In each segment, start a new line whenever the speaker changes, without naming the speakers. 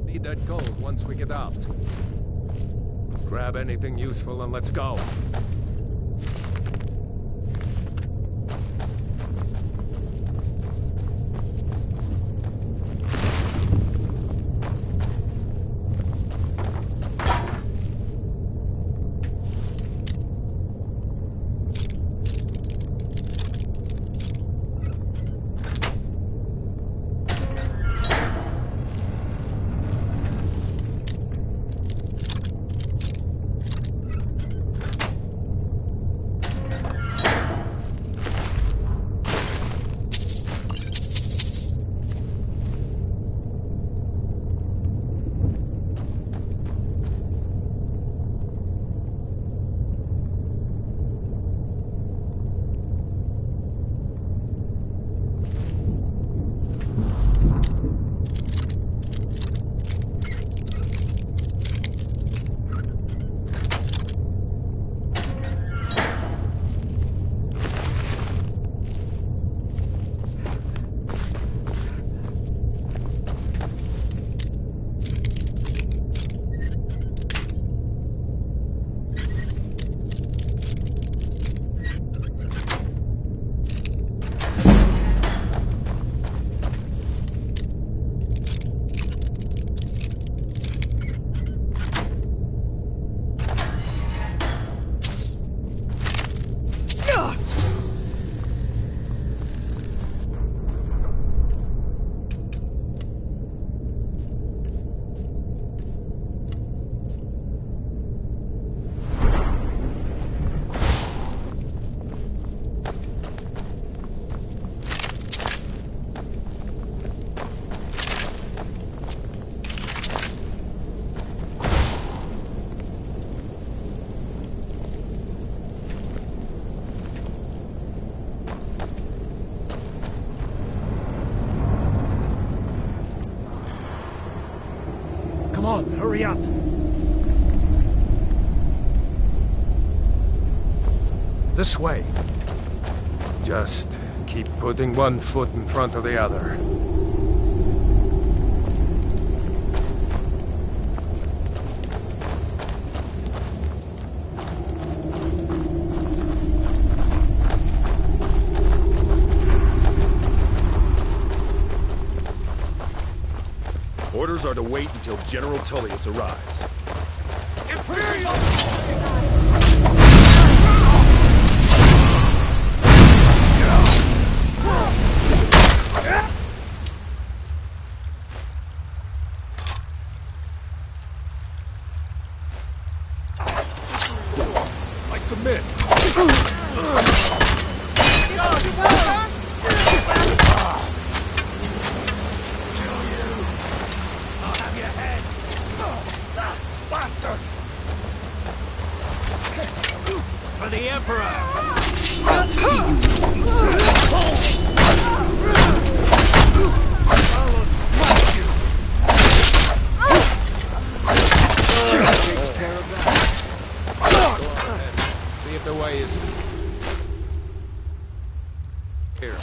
Need that gold once we get out. Grab anything useful and let's go.
Come on, hurry up!
This way. Just keep putting one foot in front of the other.
Orders are to wait until General Tullius arrives.
Imperial!
I submit.
For the Emperor!
I'll see you.
I'll smash you!
Takes care of that. Go ahead. See if the way is here.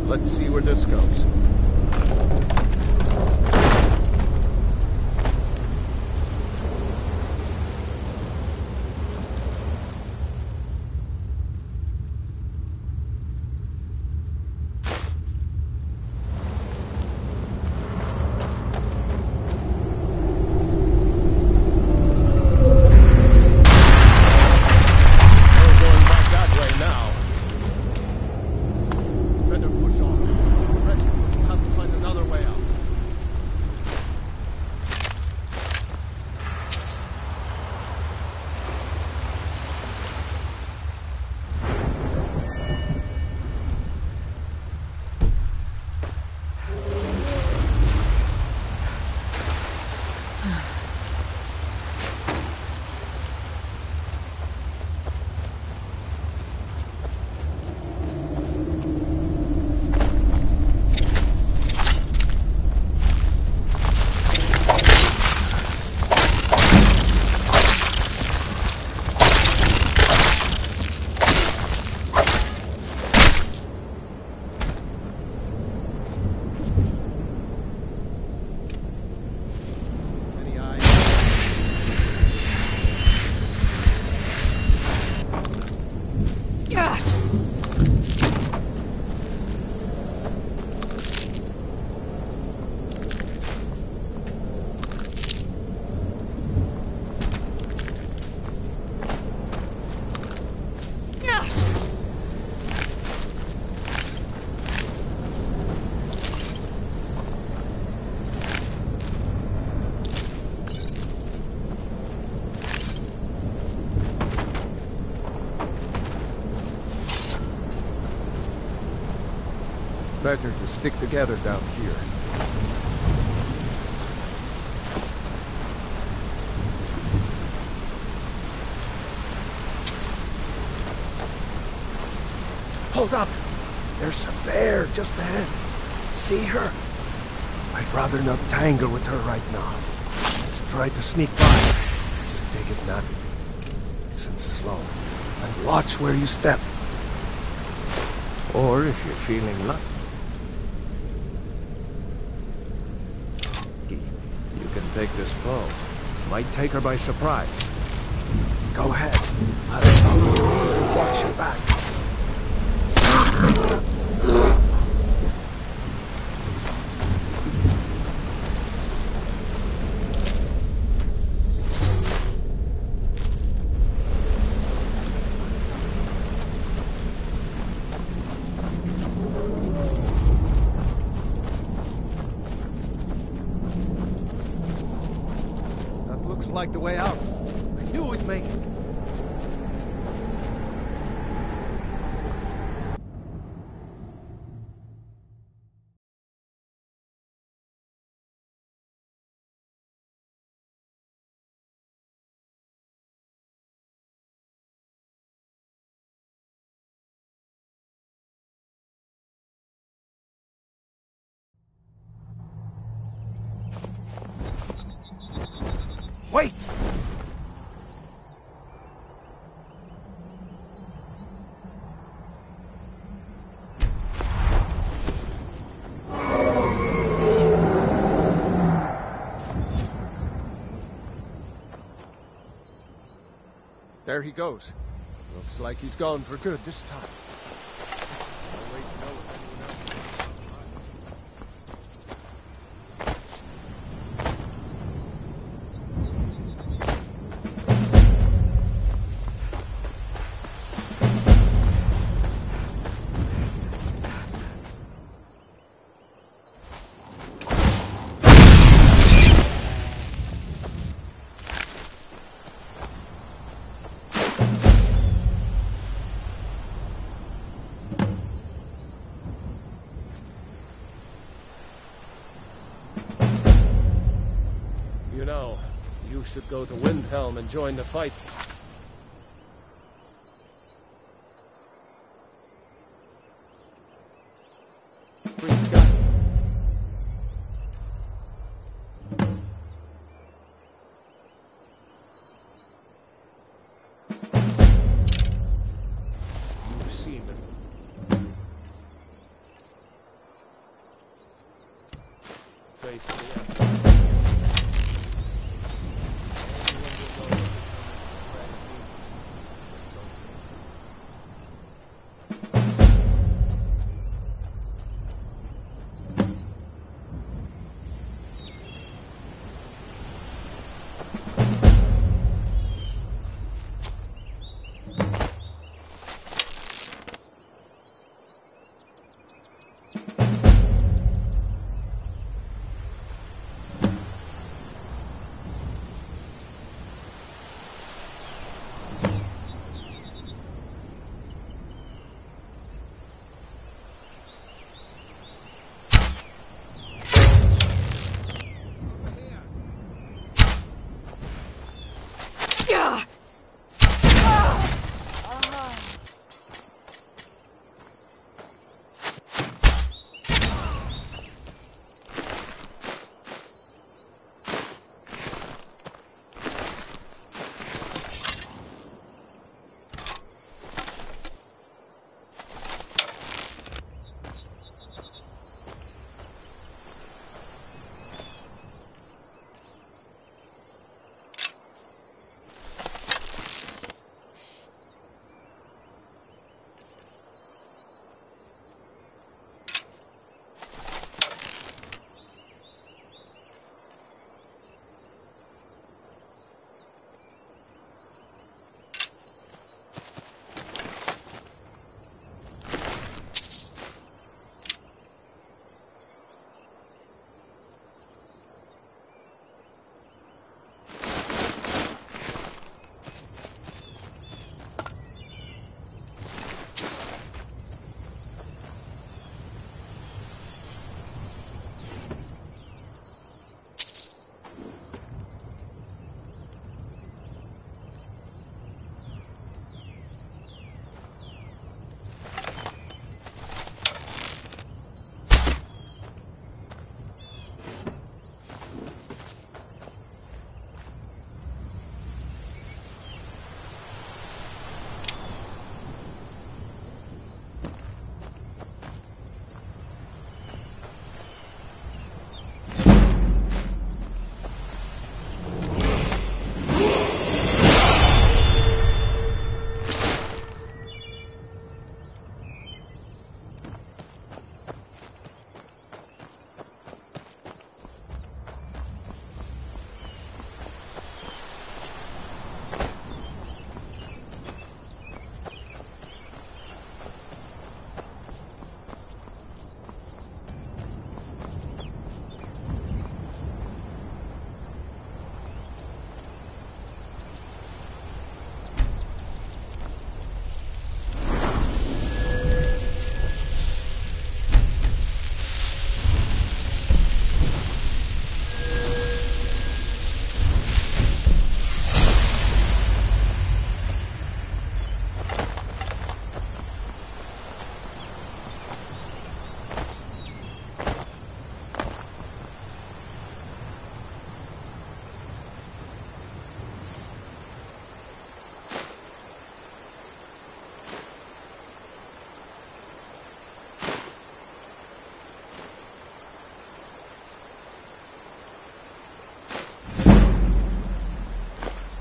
Let's see where this goes. better to stick together down here.
Hold up! There's a bear just ahead. See her?
I'd rather not tangle with her right now. Let's try to sneak by. Just take it not nice and slow. And watch where you step. Or if you're feeling lucky, you can take this bow. Might take her by surprise. Go ahead. I'll follow you and watch your back. Looks like the way out. I knew we'd make it.
Wait!
There he goes. Looks like he's gone for good this time. You know, you should go to Windhelm and join the fight. Free Sky. You've seen them. Face the end.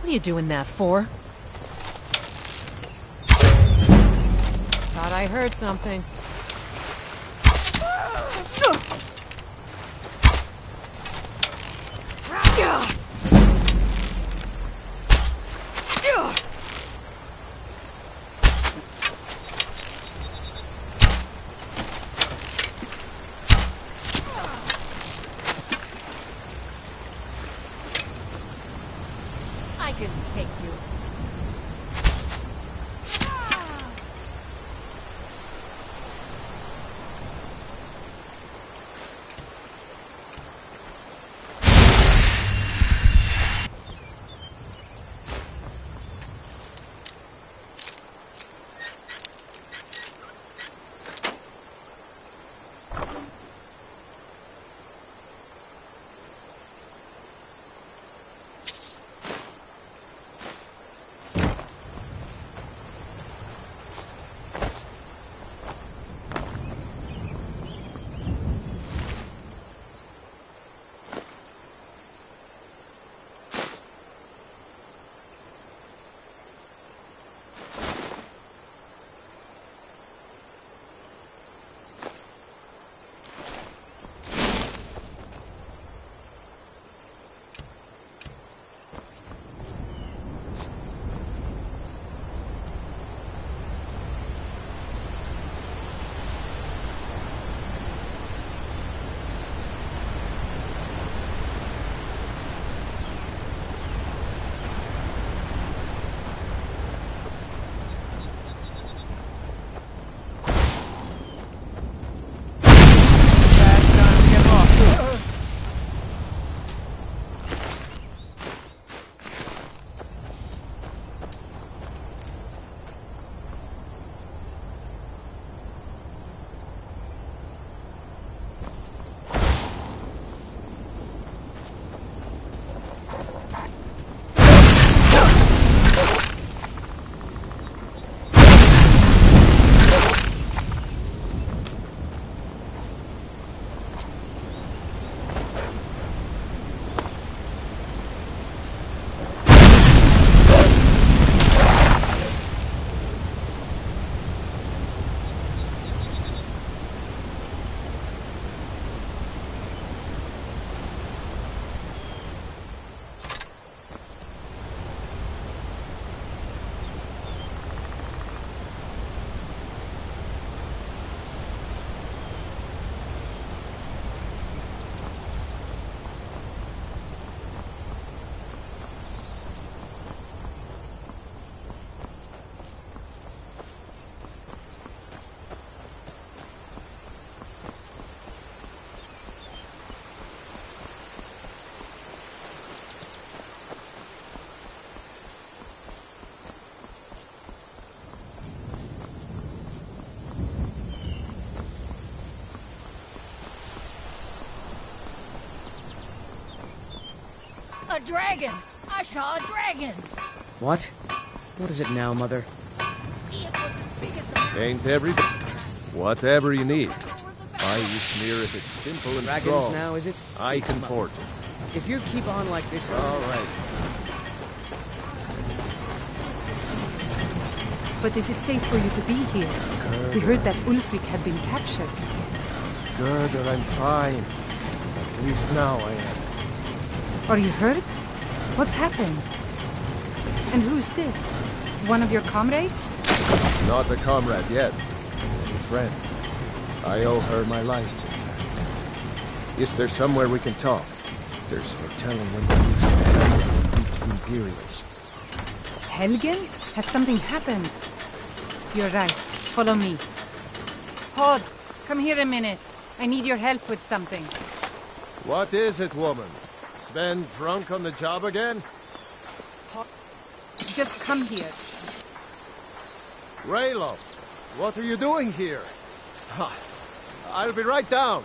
What are you doing that for? Thought I heard something. I can take you.
A dragon! I saw a dragon!
What? What is it now, Mother?
It was as big as the
Ain't every... Whatever you need. I use near if it's simple and
Dragons
strong.
now, is it?
I can forge it.
If you keep on like this...
All right.
But is it safe for you to be here? We heard that Ulfric had been captured.
Girder, I'm fine. At least now I am.
Are you hurt? What's happened? And who's this? One of your comrades?
Not a comrade yet. A friend. I owe her my life. Is there somewhere we can talk? There's no telling when the news will reach the Imperials.
Helgen? Has something happened? You're right. Follow me. Hod, come here a minute. I need your help with something.
What is it, woman? Sven drunk on the job again?
Just come here.
Rayloff, what are you doing here? Ha, I'll be right down.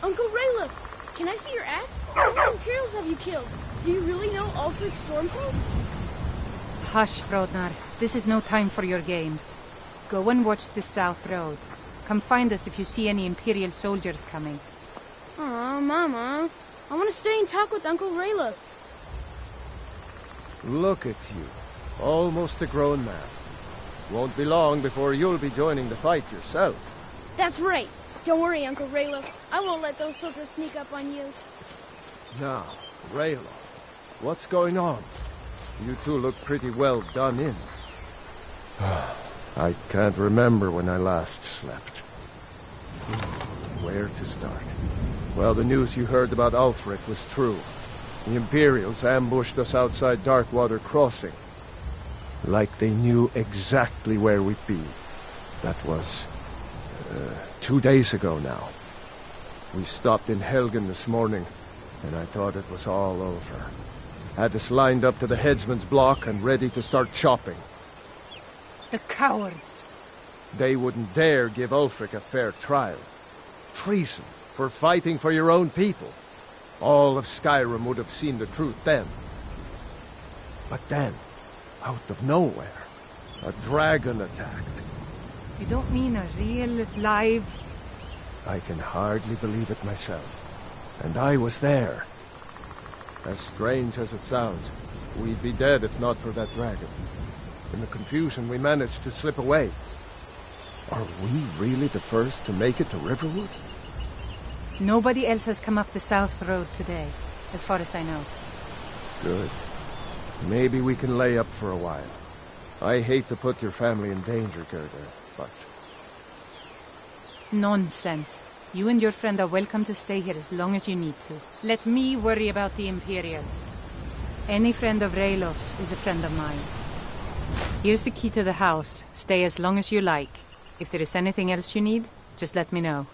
Uncle Rayloff, can I see your axe? How many Imperials have you killed? Do you really know Ulfric Stormcloak?
Hush, Frodnar. This is no time for your games. Go and watch the South Road. Come find us if you see any Imperial soldiers coming.
Aw, Mama. I want to stay and talk with Uncle Rayla.
Look at you. Almost a grown man. Won't be long before you'll be joining the fight yourself.
That's right. Don't worry, Uncle Rayla. I won't let those soldiers sneak up on you.
Now, Raylo, what's going on? You two look pretty well done in. I can't remember when I last slept. Where to start? Well, the news you heard about Ulfric was true. The Imperials ambushed us outside Darkwater Crossing. Like they knew exactly where we'd be. That was 2 days ago now. We stopped in Helgen this morning, and I thought it was all over. Had us lined up to the headsman's block and ready to start chopping.
The cowards!
They wouldn't dare give Ulfric a fair trial. Treason for fighting for your own people. All of Skyrim would have seen the truth then. But then, out of nowhere, a dragon attacked.
You don't mean a real, live...
I can hardly believe it myself. And I was there. As strange as it sounds, we'd be dead if not for that dragon. In the confusion, we managed to slip away. Are we really the first to make it to Riverwood?
Nobody else has come up the South Road today, as far as I know.
Good. Maybe we can lay up for a while. I hate to put your family in danger, Gerda, but...
Nonsense. You and your friend are welcome to stay here as long as you need to. Let me worry about the Imperials. Any friend of Raylof's is a friend of mine. Here's the key to the house. Stay as long as you like. If there is anything else you need, just let me know.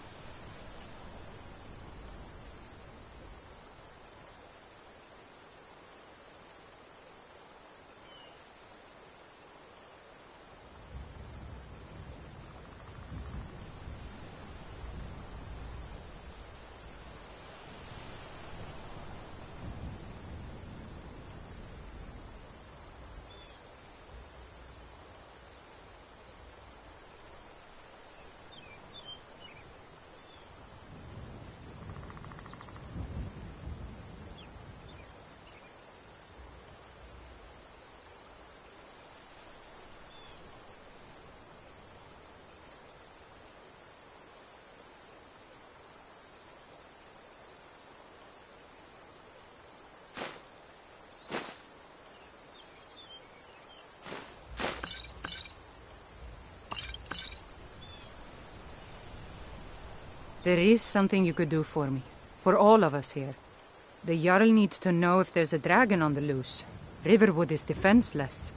There is something you could do for me. For all of us here. The Jarl needs to know if there's a dragon on the loose. Riverwood is defenseless.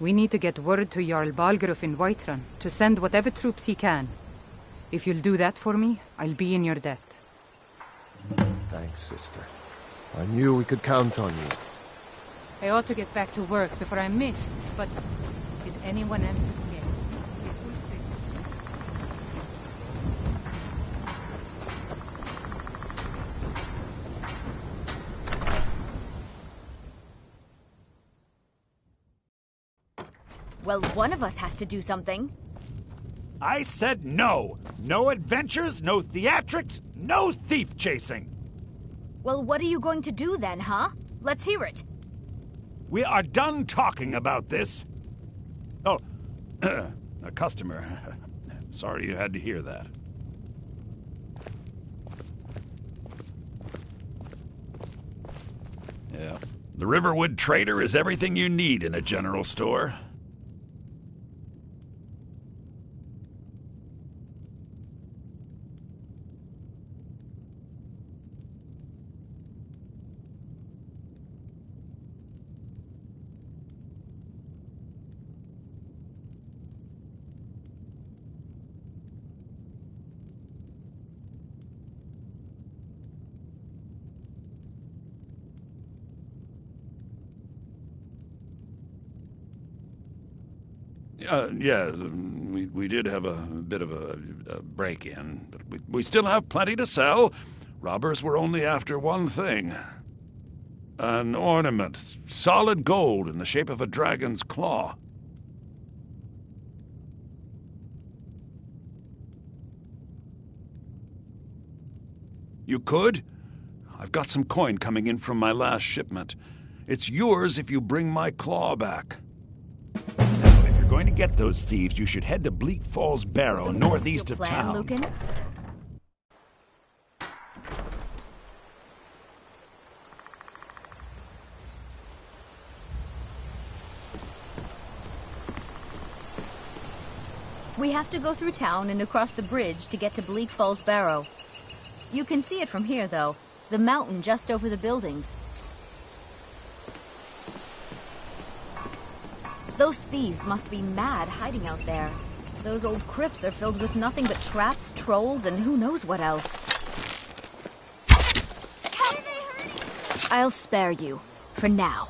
We need to get word to Jarl Balgruuf in Whiterun to send whatever troops he can. If you'll do that for me, I'll be in your debt.
Thanks, sister. I knew we could count on you.
I ought to get back to work before I'm missed, but did anyone else escape?
Well, one of us has to do something.
I said no. No adventures, no theatrics, no thief chasing.
Well, what are you going to do then, huh? Let's hear it.
We are done talking about this. Oh, a customer. Sorry you had to hear that. Yeah. The Riverwood Trader is everything you need in a general store. Yeah, we did have a bit of a break-in, but we still have plenty to sell. Robbers were only after one thing. An ornament, solid gold in the shape of a dragon's claw. You could? I've got some coin coming in from my last shipment. It's yours if you bring my claw back. Now, if you're going to get those thieves, you should head to Bleak Falls Barrow, northeast of town.
Lucan? We have to go through town and across the bridge to get to Bleak Falls Barrow. You can see it from here, though. The mountain just over the buildings. Those thieves must be mad hiding out there. Those old crypts are filled with nothing but traps, trolls, and who knows what else. How did they hurt you? I'll spare you. For now.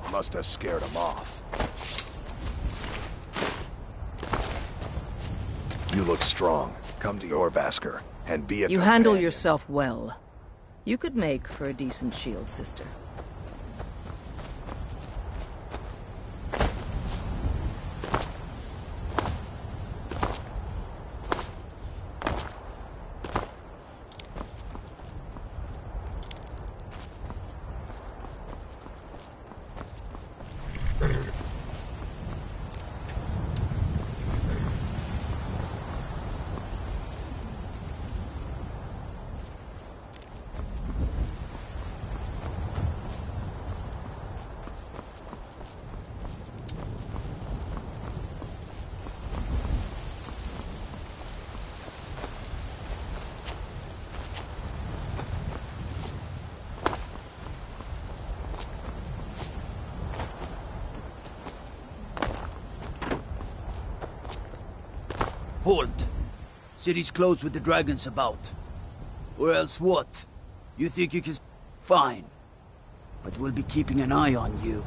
Must have scared him off. You look strong. Come to your Vasker and be a
You handle
companion.
yourself well. You could make for a decent shield sister.
Halt! City's closed with the dragons about. Or else what? You think you can... Fine. But we'll be keeping an eye on you.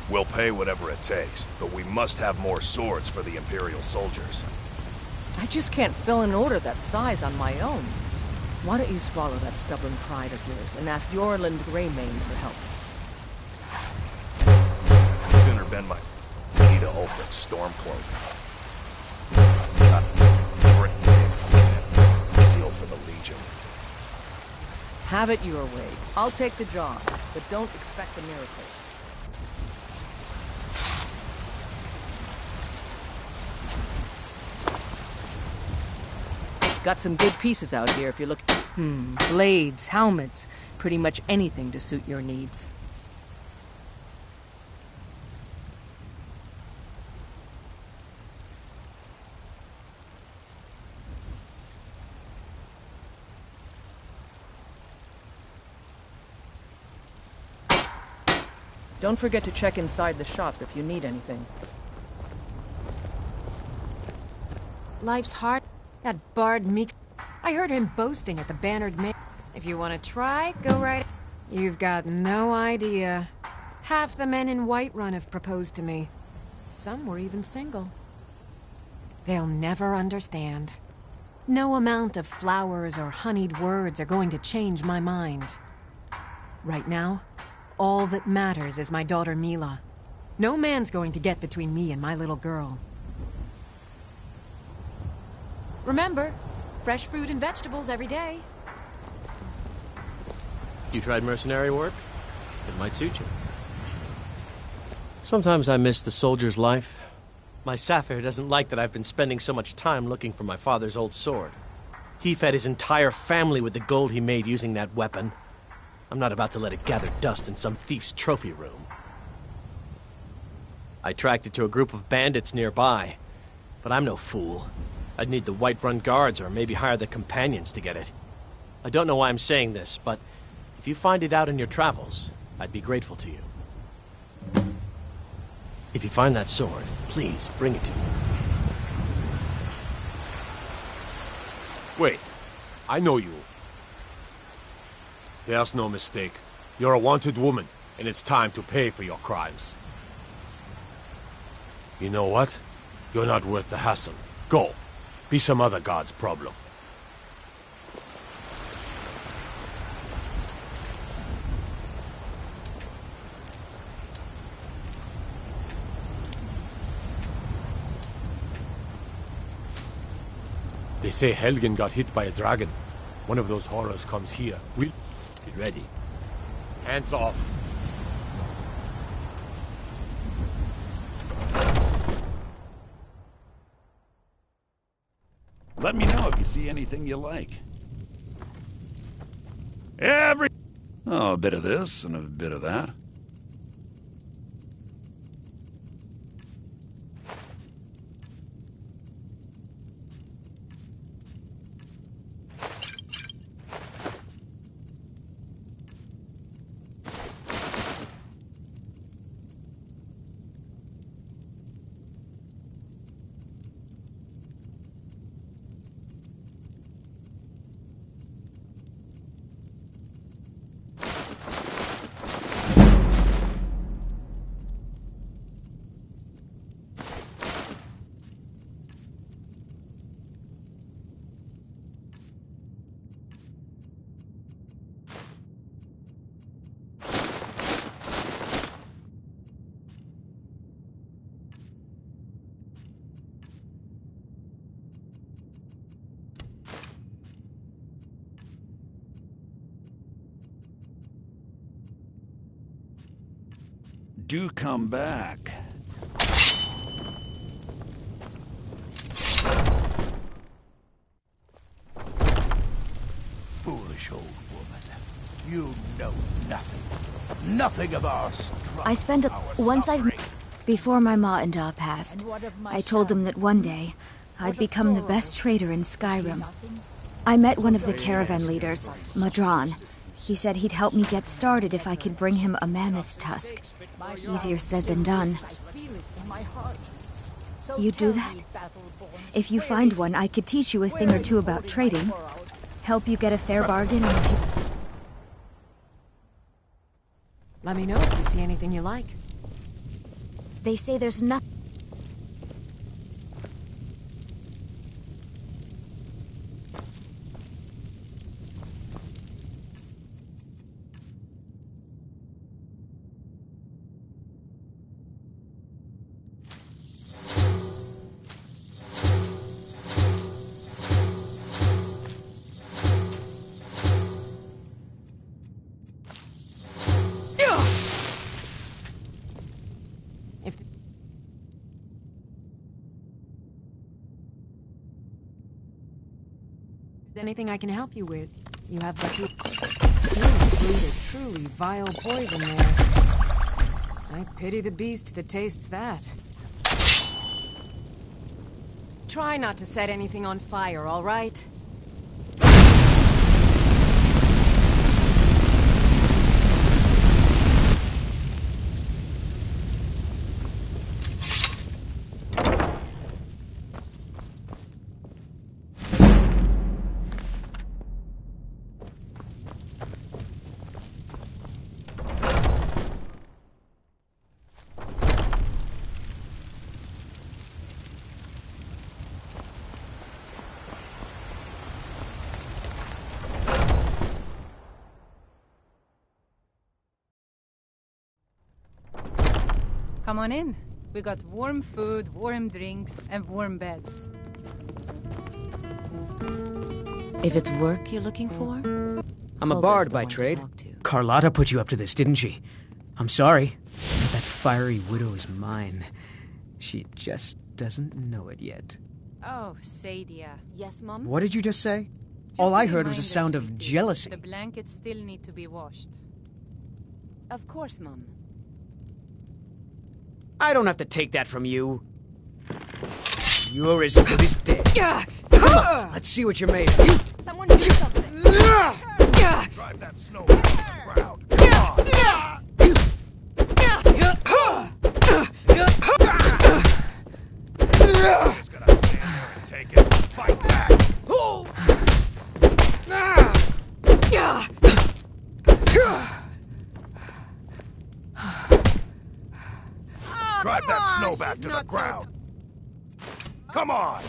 We'll pay whatever it takes, but we must have more swords for the Imperial soldiers.
I just can't fill an order that size on my own. Why don't you swallow that stubborn pride of yours and ask Yorland Greymane for help?
Sooner bend my knee to Ulfric's Stormcloak. Deal for the Legion.
Have it your way. I'll take the job, but don't expect a miracle. Got some good pieces out here if you look... blades, helmets, pretty much anything to suit your needs. Don't forget to check inside the shop if you need anything.
Life's hard. That bard Meek. I heard him boasting at the Bannered Man. If you want to try, go right. You've got no idea. Half the men in Whiterun have proposed to me. Some were even single. They'll never understand. No amount of flowers or honeyed words are going to change my mind. Right now, all that matters is my daughter Mila. No man's going to get between me and my little girl. Remember, fresh fruit and vegetables every day.
You tried mercenary work? It might suit you. Sometimes I miss the soldier's life. My Saphir doesn't like that I've been spending so much time looking for my father's old sword. He fed his entire family with the gold he made using that weapon. I'm not about to let it gather dust in some thief's trophy room. I tracked it to a group of bandits nearby, but I'm no fool. I'd need the Whiterun guards or maybe hire the companions to get it. I don't know why I'm saying this, but if you find it out in your travels, I'd be grateful to you. If you find that sword, please bring it to me.
Wait, I know you. There's no mistake. You're a wanted woman, and it's time to pay for your crimes. You know what? You're not worth the hassle. Go. Be some other god's problem. They say Helgen got hit by a dragon. One of those horrors comes here. We'll be ready. Hands off.
Let me know if you see anything you like. Oh, a bit of this and a bit of that. do come back.
Foolish old woman. You know nothing. Nothing of our strife.
I spent once I've... Before my ma and Da passed, I told them that one day I'd become the best trader in Skyrim. I met one of the caravan leaders, Madran. He said he'd help me get started if I could bring him a mammoth's tusk. Easier said than done. You'd do that? If you find one, I could teach you a thing or two about trading. Help you get a fair bargain and if you...
Let me know if you see anything you like.
They say there's nothing...
Anything I can help you with, you have but to... You brewed a truly vile poison there. I pity the beast that tastes that. Try not to set anything on fire, all right?
Come on in. We got warm food, warm drinks, and warm beds.
If it's work you're looking for?
I'm a bard by trade. Carlotta put you up to this, didn't she? I'm sorry. That fiery widow is mine. She just doesn't know it yet.
Oh, Sadia.
Yes, Mom?
What did you just say?
Just
All
a
I heard was a
reminder,
sound of
sweetie.
jealousy.
The blankets still need to be washed.
Of course, Mom.
I don't have to take that from you. You're as good as dead. Come on, let's see what you're made of.
Someone do something!
Drive that snow back to the ground. Come on! Just gotta stand there and take it. Fight back! Drive that snow back to the ground. Come on!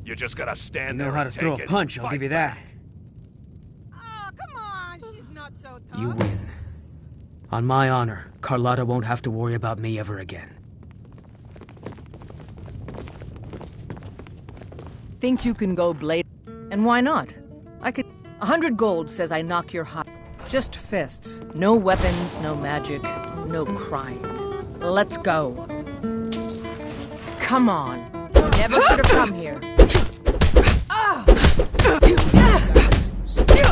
You just gotta stand
You know
there
how
and
to
take
throw a
it.
punch, I'll give you that.
Oh, come on. She's not so tough.
You win. On my honor, Carlotta won't have to worry about me ever again.
Think you can go blade? And why not? I could... 100 gold says I knock your hide. Just fists. No weapons, no magic, no crying. Let's go. Come on. You never should have come here.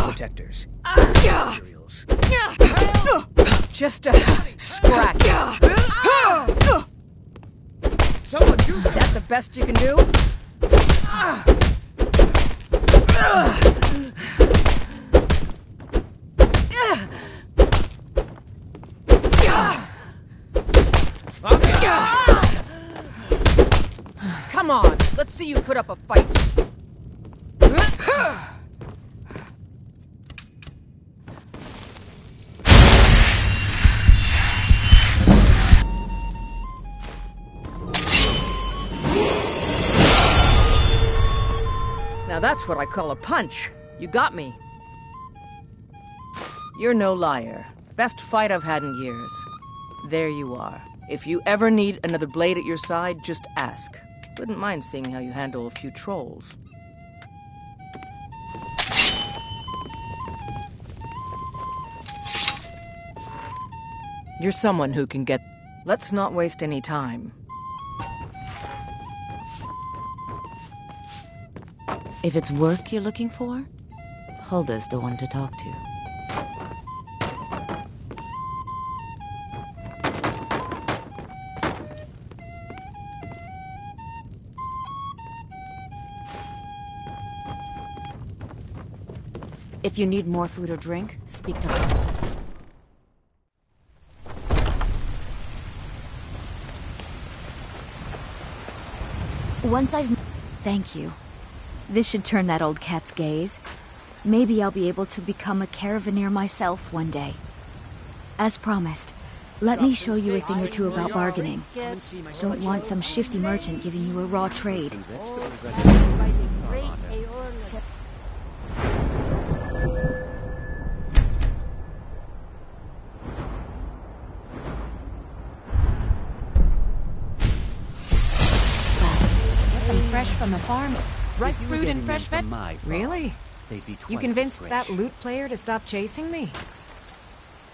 Protectors. Materials.
Just a scratch.
Someone do
Is that the best you can do? Come on, let's see you put up a fight. Now that's what I call a punch. You got me. You're no liar. Best fight I've had in years. There you are. If you ever need another blade at your side, just ask. Wouldn't mind seeing how you handle a few trolls. You're someone who can get... Let's not waste any time.
If it's work you're looking for, Hulda's the one to talk to. If you need more food or drink, speak to her.
Once I've... Thank you. This should turn that old cat's gaze. Maybe I'll be able to become a caravaneer myself one day. As promised, let me show you a thing or two about bargaining. Don't want some shifty merchant giving you a raw trade.
Fresh from the farm. Ripe fruit and fresh veg. Really? You convinced that loot player to stop chasing me?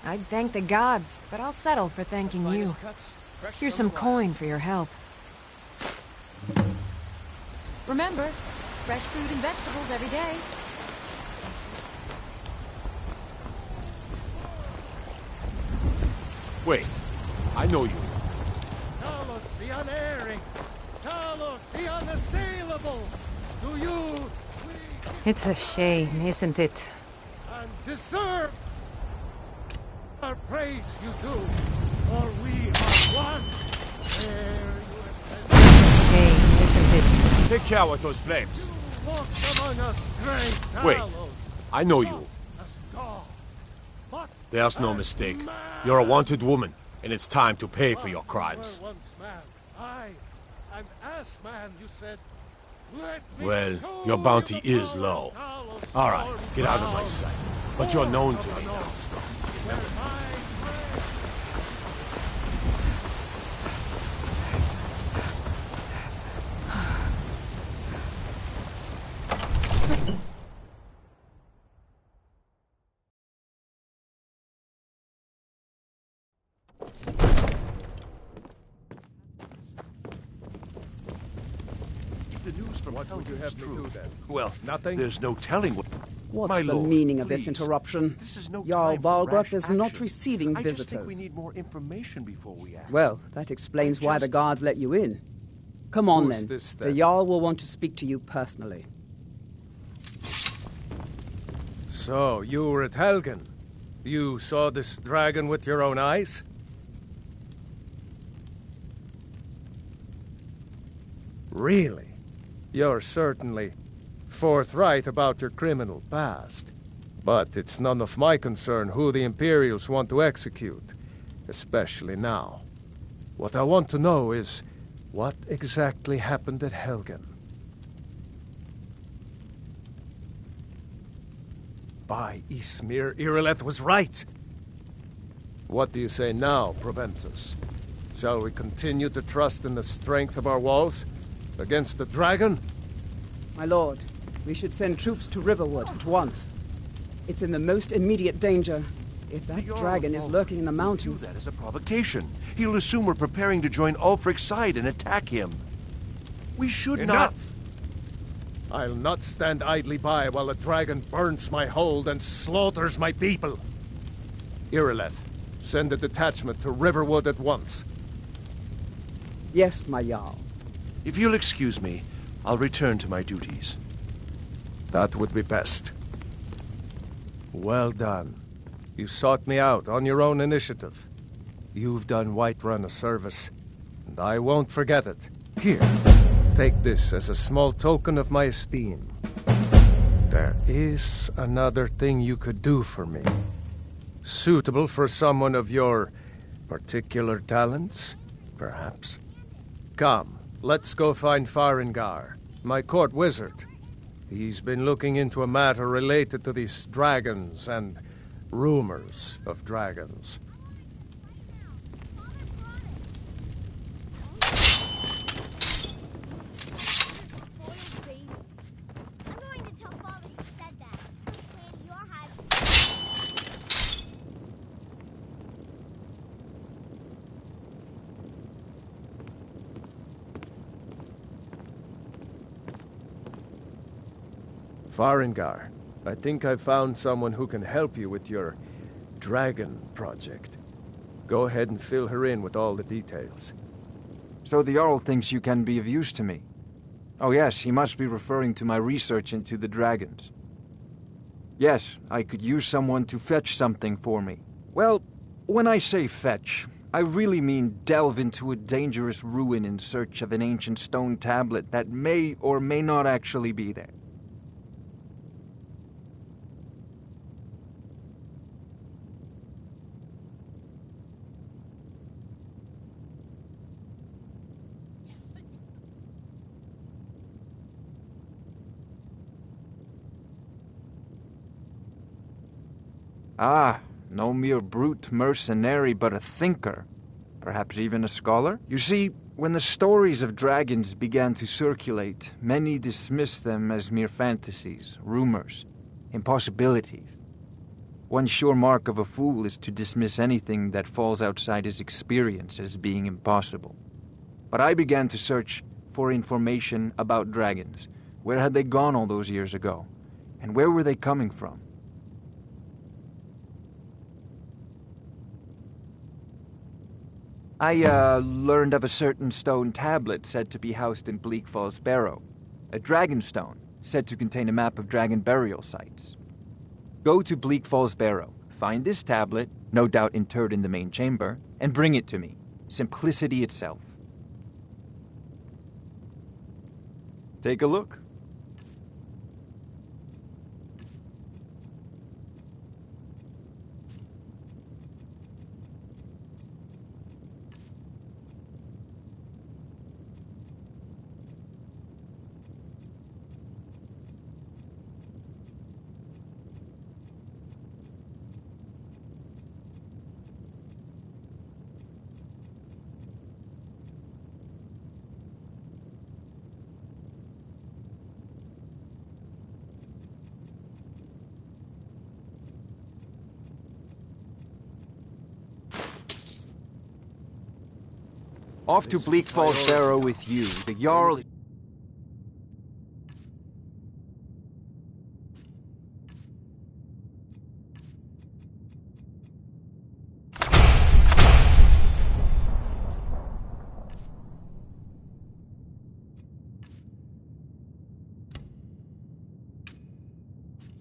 I'd thank the gods, but I'll settle for thanking you. Here's some coin for your help. Remember, fresh fruit and vegetables every day.
Wait, I know you.
Talos the unerring! Talos the unassailable! Do you...
It's a shame, isn't it?
And deserve our praise you do, for we are one. There you
Shame, isn't it?
Take care with those flames.
walk among us, great
Wait,
Talos.
I know you.
As God, but
There's no mistake. You're a wanted woman, and it's time to pay for your crimes.
you were once man. I, and as man, you said, let me
Well,
show
your
you
bounty
the
is
power
low.
of Talos'
All right,
sword
get out of my
crown.
sight. But you're known to me now.
Where my
The news from
What would you have me do then?
Well,
Nothing?
there's no telling what...
What's
My
the
lord,
meaning of this
please.
interruption?
This is no
Jarl
time for
Balgruuf
rash
is not
action.
receiving
I
visitors.
just think we need more information before we act.
Well, that explains why the guards let you in. Come on,
Who's
then.
this,
The
then?
Jarl will want to speak to you personally.
So, you were at Helgen. You saw this dragon with your own eyes? Really? You're certainly forthright about your criminal past. But it's none of my concern who the Imperials want to execute, especially now. What I want to know is, what exactly happened at Helgen? By Ysmir, Irileth was right! What do you say now, Proventus? Shall we continue to trust in the strength of our walls? Against the dragon?
My lord, we should send troops to Riverwood at once. It's in the most immediate danger. If that dragon is lurking in the mountains...
Do that as a provocation. He'll assume we're preparing to join Ulfric's side and attack him. We should not...
Enough! I'll not stand idly by while a dragon burns my hold and slaughters my people. Irileth, send a detachment to Riverwood at once.
Yes, my Jarl.
If you'll excuse me, I'll return to my duties.
That would be best. Well done. You sought me out on your own initiative. You've done Whiterun a service, and I won't forget it. Here, take this as a small token of my esteem. There is another thing you could do for me. Suitable for someone of your particular talents, perhaps. Come, let's go find Farengar, my court wizard. He's been looking into a matter related to these dragons and rumors of dragons. Farengar, I think I've found someone who can help you with your dragon project. Go ahead and fill her in with all the details.
So the Jarl thinks you can be of use to me. Oh yes, he must be referring to my research into the dragons. Yes, I could use someone to fetch something for me. Well, when I say fetch, I really mean delve into a dangerous ruin in search of an ancient stone tablet that may or may not actually be there. Ah, no mere brute mercenary, but a thinker. Perhaps even a scholar? You see, when the stories of dragons began to circulate, many dismissed them as mere fantasies, rumors, impossibilities. One sure mark of a fool is to dismiss anything that falls outside his experience as being impossible. But I began to search for information about dragons. Where had they gone all those years ago? And where were they coming from? I learned of a certain stone tablet said to be housed in Bleak Falls Barrow. A dragon stone, said to contain a map of dragon burial sites. Go to Bleak Falls Barrow, find this tablet, no doubt interred in the main chamber, and bring it to me. Simplicity itself. Take a look. Off to Bleak Falls Barrow with you. The Jarl...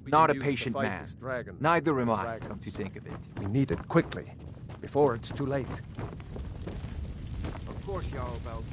Not a patient man. Neither am I, come to think of it.
We need it quickly, before it's too late.
Of course, Jarl Baldur.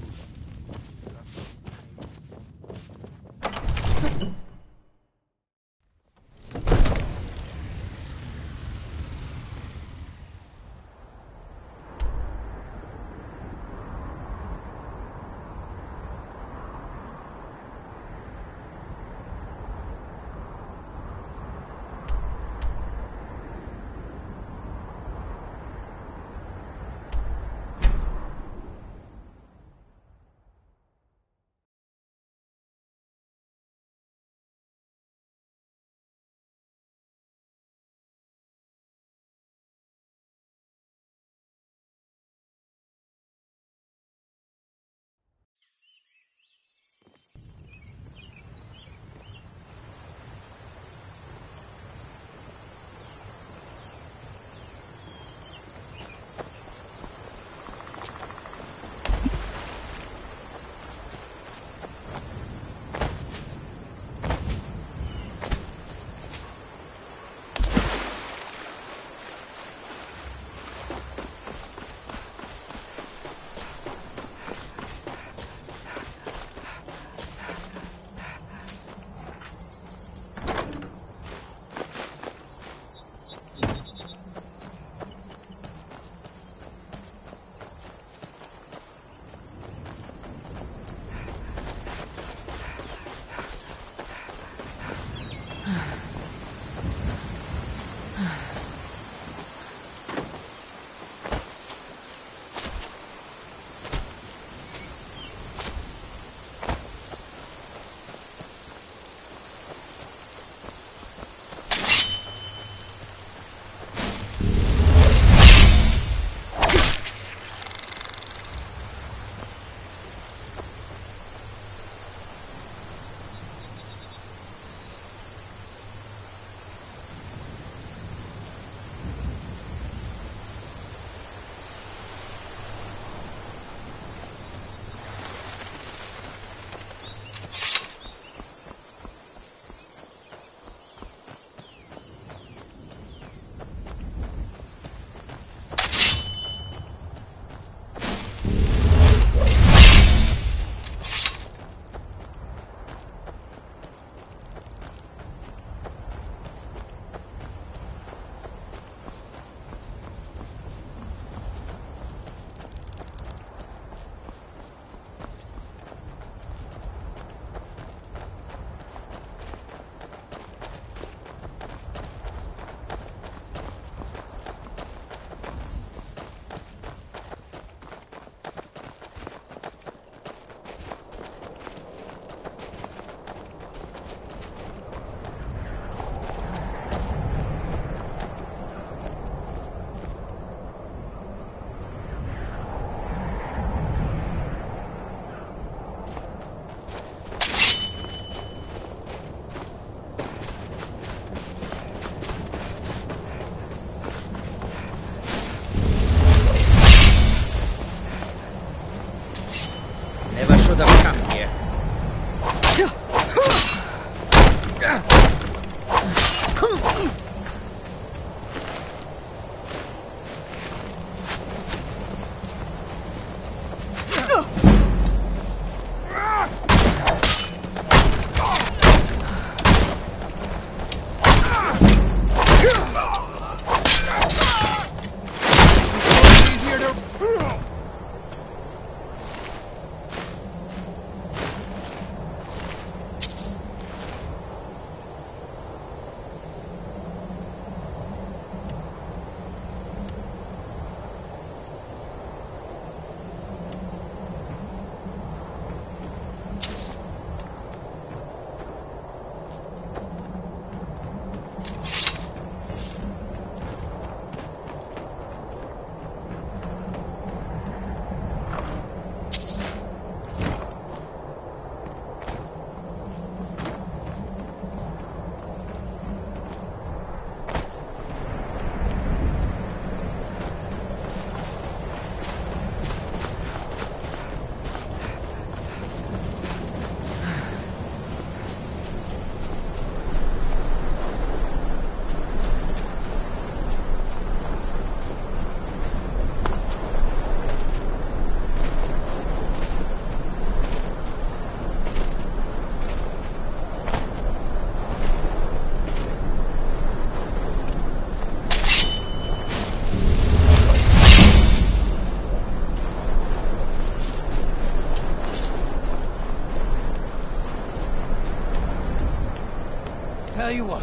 tell you what.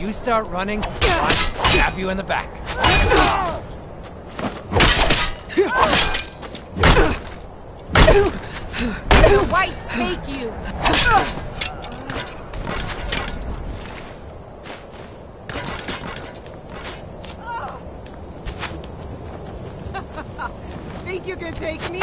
You start running, I can stab you in the back.
The whites take you!
Think you can take me?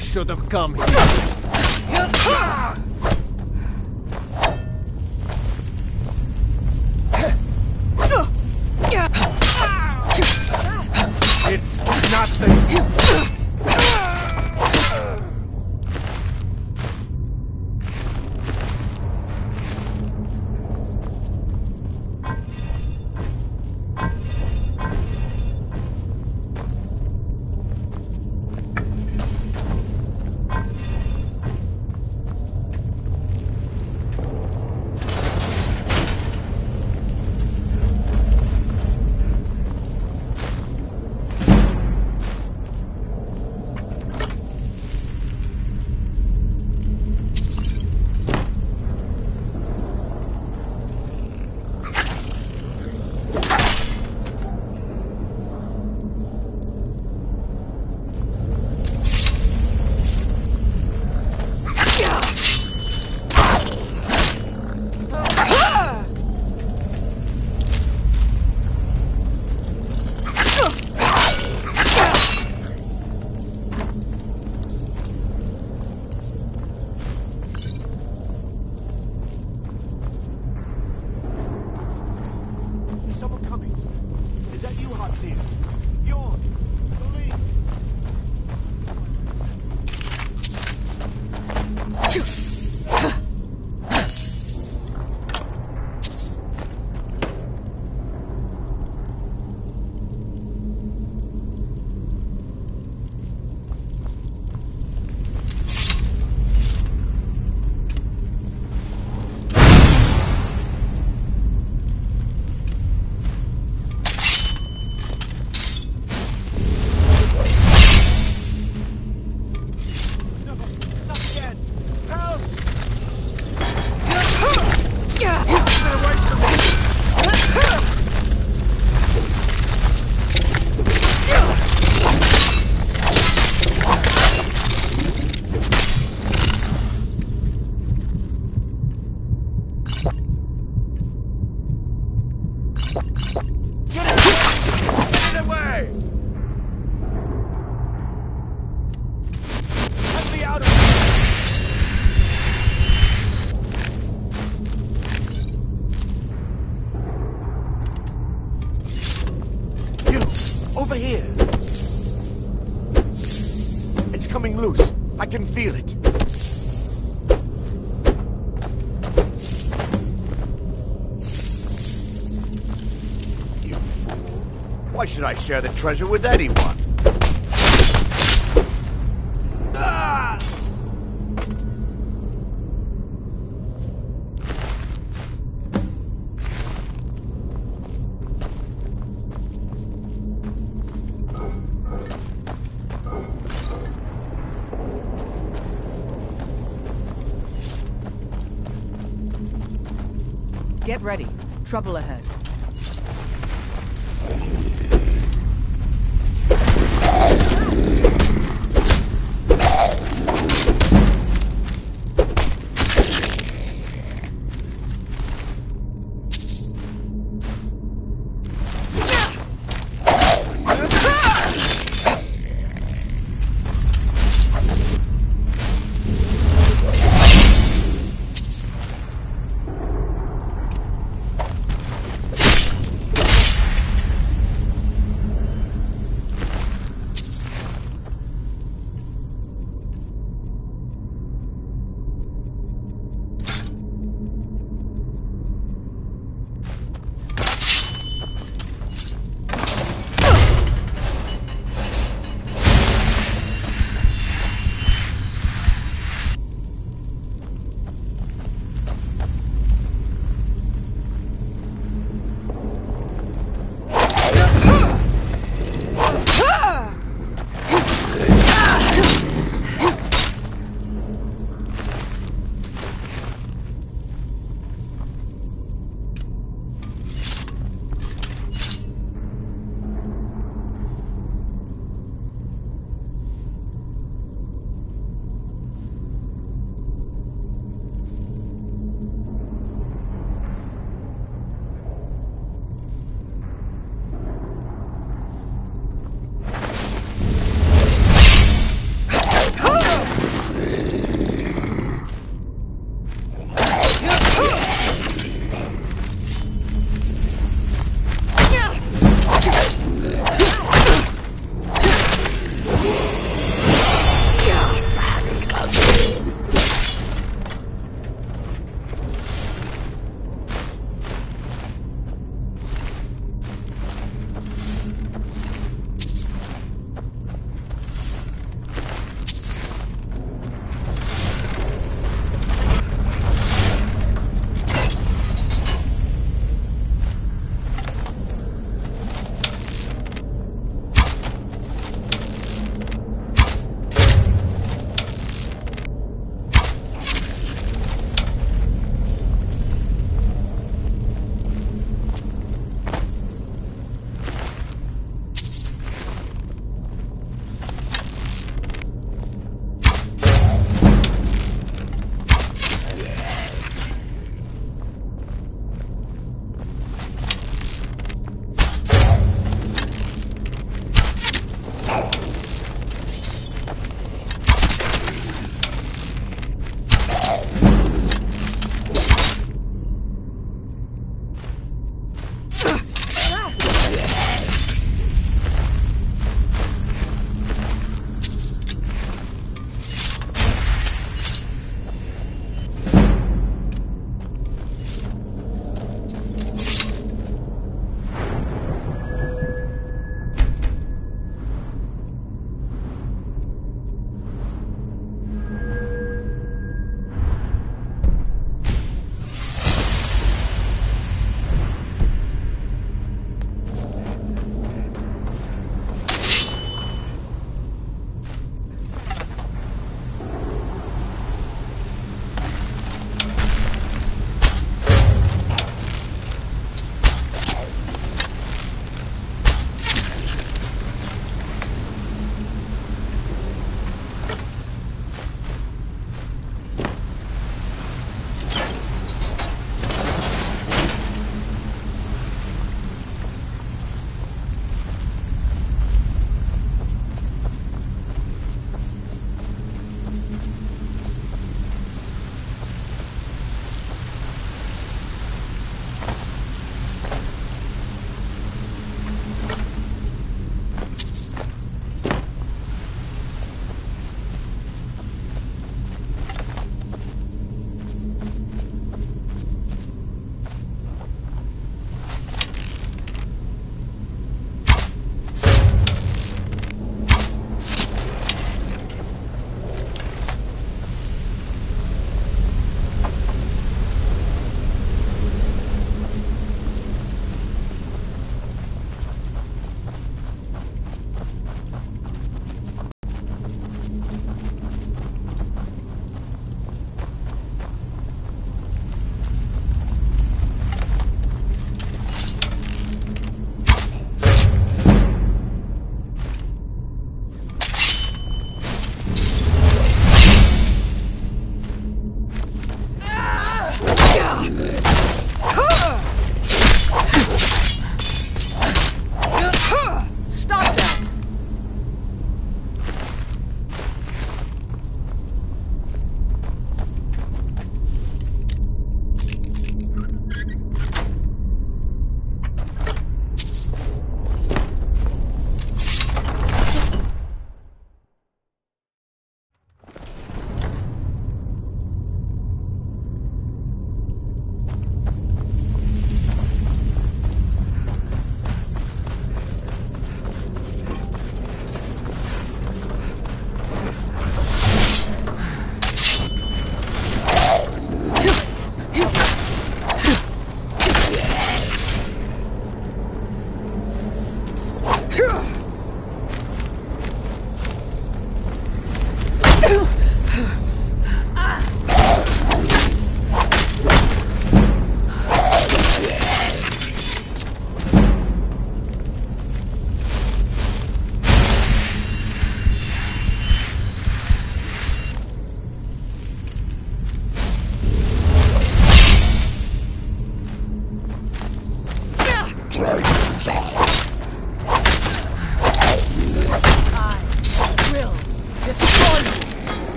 Should have come here. It's nothing.
I can feel it. You fool. Why should I share the treasure with anyone? Ah!
Get ready. Trouble ahead.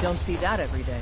Don't see that every day.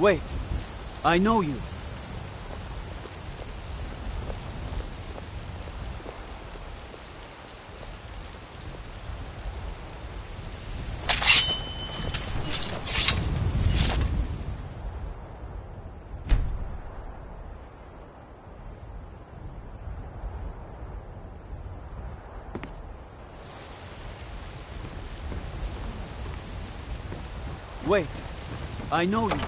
Wait, I know you. Wait, I know you.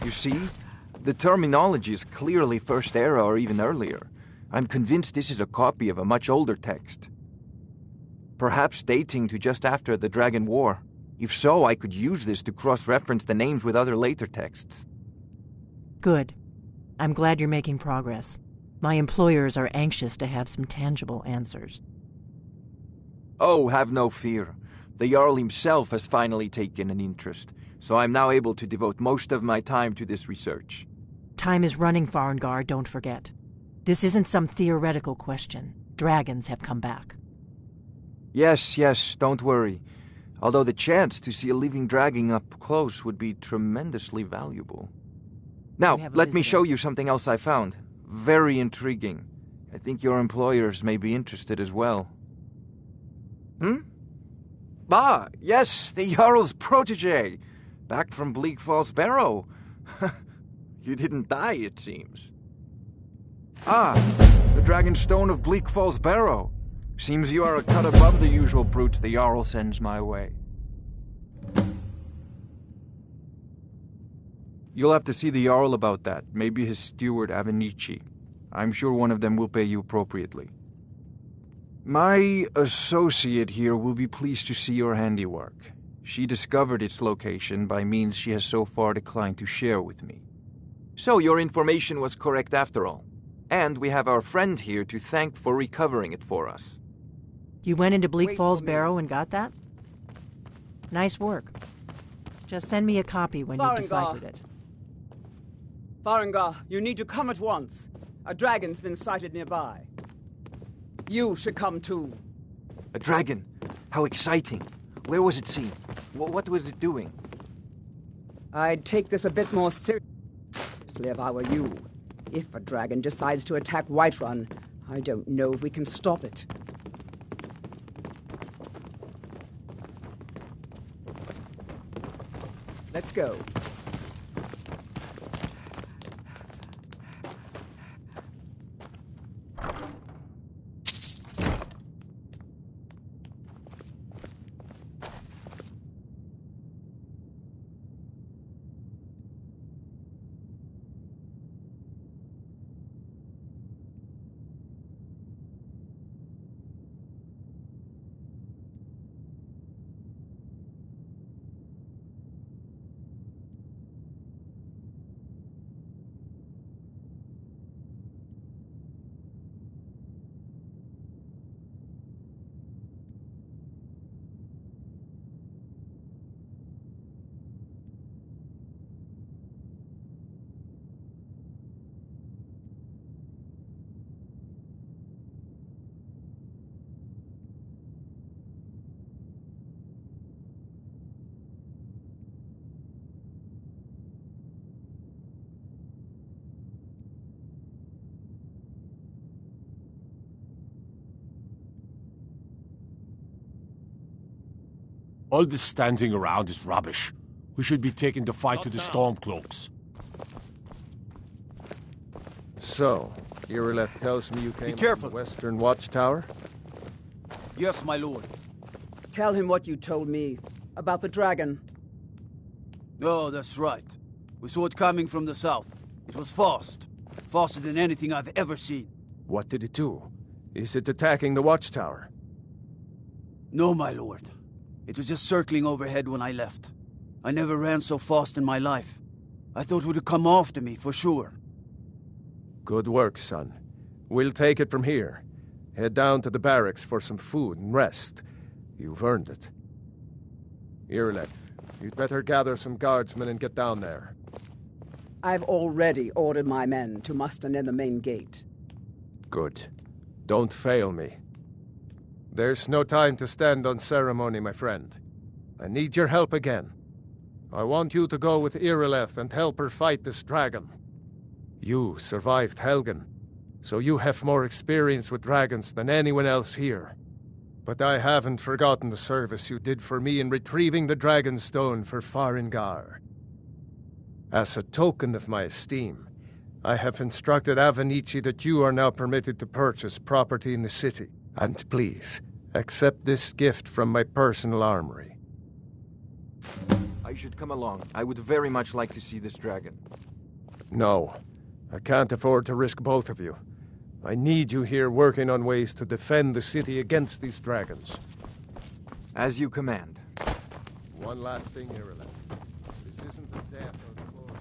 You see? The terminology is clearly First Era or even earlier. I'm convinced this is a copy of a much older text. Perhaps dating to just after the Dragon War. If so, I could use this to cross-reference the names with other later texts.
Good. I'm glad you're making progress. My employers are anxious to have some tangible answers.
Oh, have no fear. The Jarl himself has finally taken an interest, so I'm now able to devote most of my time to this research.
Time is running, Farengar, don't forget. This isn't some theoretical question. Dragons have come back.
Yes, don't worry. Although the chance to see a living dragon up close would be tremendously valuable. Now, let me show you something else I found. Very intriguing. I think your employers may be interested as well. Ah, yes, the Jarl's protege. Back from Bleak Falls Barrow. You didn't die, it seems. Ah, the Dragonstone of Bleak Falls Barrow. Seems you are a cut above the usual brutes the Jarl sends my way. You'll have to see the Jarl about that. Maybe his steward, Avenici. I'm sure one of them will pay you appropriately. My associate here will be pleased to see your handiwork. She discovered its location by means she has so far declined to share with me. So your information was correct after all. And we have our friend here to thank for recovering it for us.
You went into Bleak Falls Barrow and got that? Nice work. Just send me a copy when you've deciphered it.
Farengar, you need to come at once. A dragon's been sighted nearby. You should come too.
A dragon? How exciting. Where was it seen? What was it doing?
I'd take this a bit more seriously if I were you. If a dragon decides to attack Whiterun, I don't know if we can stop it. Let's go.
All this standing around is rubbish. We should be taking the fight to the Stormcloaks.
So, Irileth tells me you came from the Western Watchtower?
Yes, my lord.
Tell him what you told me about the dragon.
Oh, that's right. We saw it coming from the south. It was fast. Faster than anything I've ever seen.
What did it do? Is it attacking the Watchtower?
No, my lord. It was just circling overhead when I left. I never ran so fast in my life. I thought it would come after me, for sure.
Good work, son. We'll take it from here. Head down to the barracks for some food and rest. You've earned it. Irileth, you'd better gather some guardsmen and get down there.
I've already ordered my men to muster near the main gate.
Good. Don't fail me. There's no time to stand on ceremony, my friend. I need your help again. I want you to go with Irileth and help her fight this dragon. You survived Helgen, so you have more experience with dragons than anyone else here. But I haven't forgotten the service you did for me in retrieving the Dragonstone for Farengar. As a token of my esteem, I have instructed Avenici that you are now permitted to purchase property in the city. And please, accept this gift from my personal armory.
I should come along. I would very much like to see this dragon.
No. I can't afford to risk both of you. I need you here working on ways to defend the city against these dragons.
As you command.
One last thing, Ireland. This isn't the death or the glory.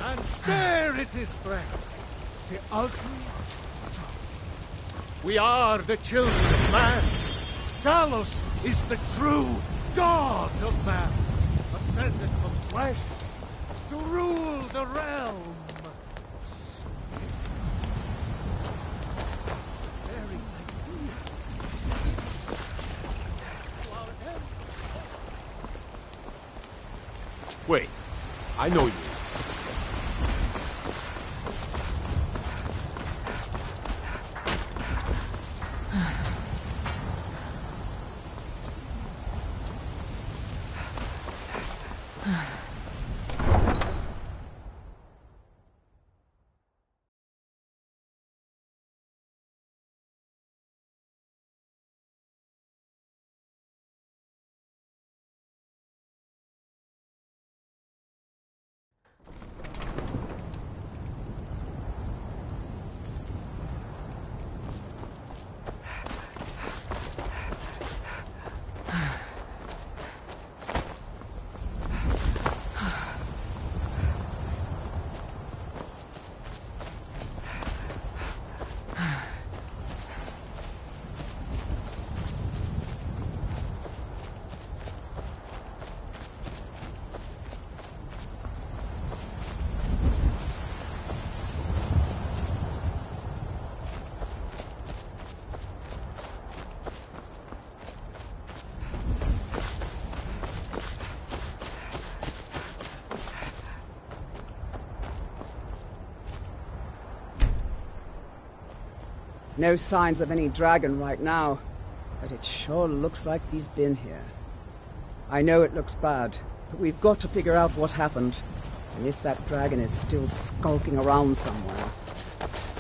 And there it is, friends. The ultimate truth. We are the children of man. Talos is the true god of man, ascended from flesh to rule the realm of spirit. Very
Wait, I know you.
No signs of any dragon right now, but it sure looks like he's been here. I know it looks bad, but we've got to figure out what happened, and if that dragon is still skulking around somewhere.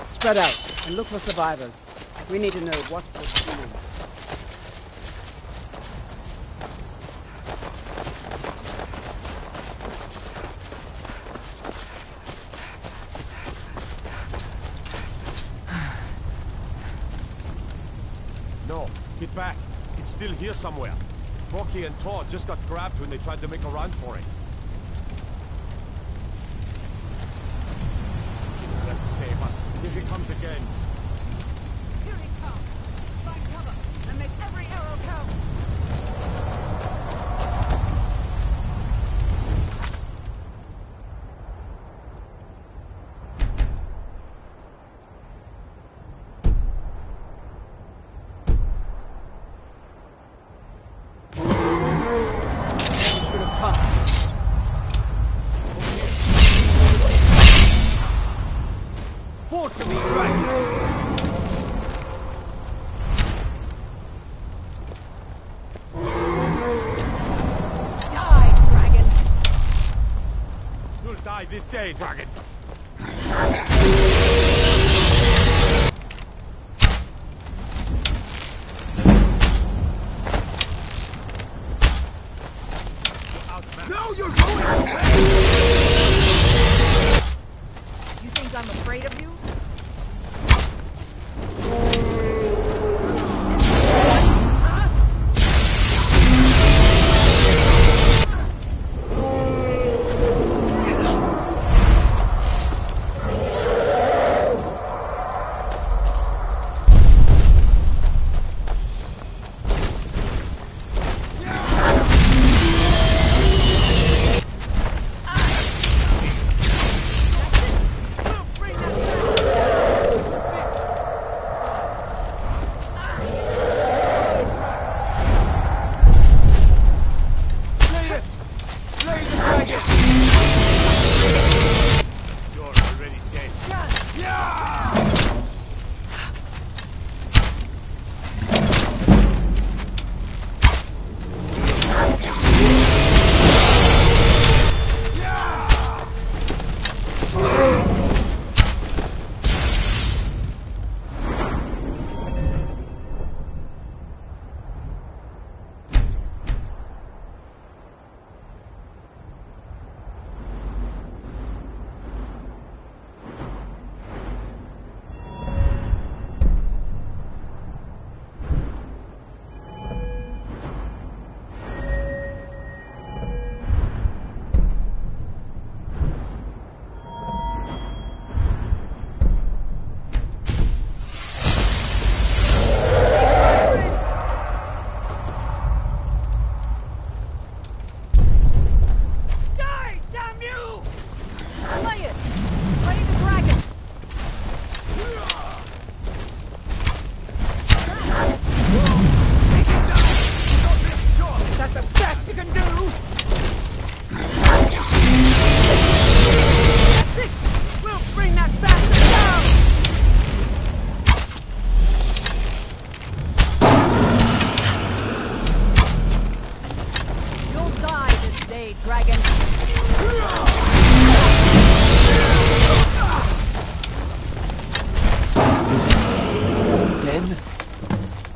Spread out and look for survivors. We need to know what was doing.
No, get back. It's still here somewhere. Rocky and Todd just got grabbed when they tried to make a run for it. Let's save us. Here he comes again.
Here he comes! Find cover and make every arrow count!
This day, dragon.
No, you're going away!
You think I'm afraid of you?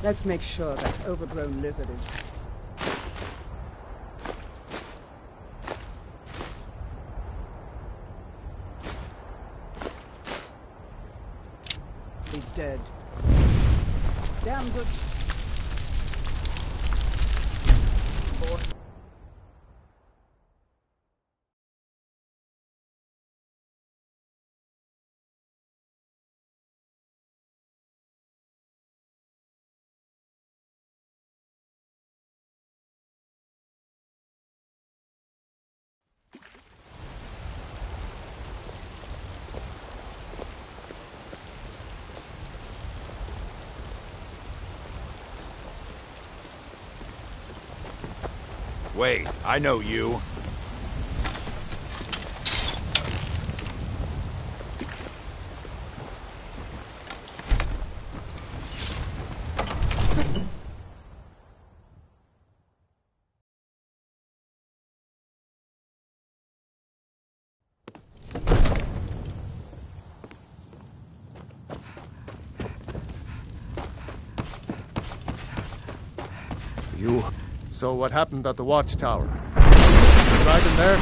Let's make sure that overgrown lizard is... He's dead. Damn good... Boy.
Wait, I know you.
You... So what happened at the watchtower? The dragon there?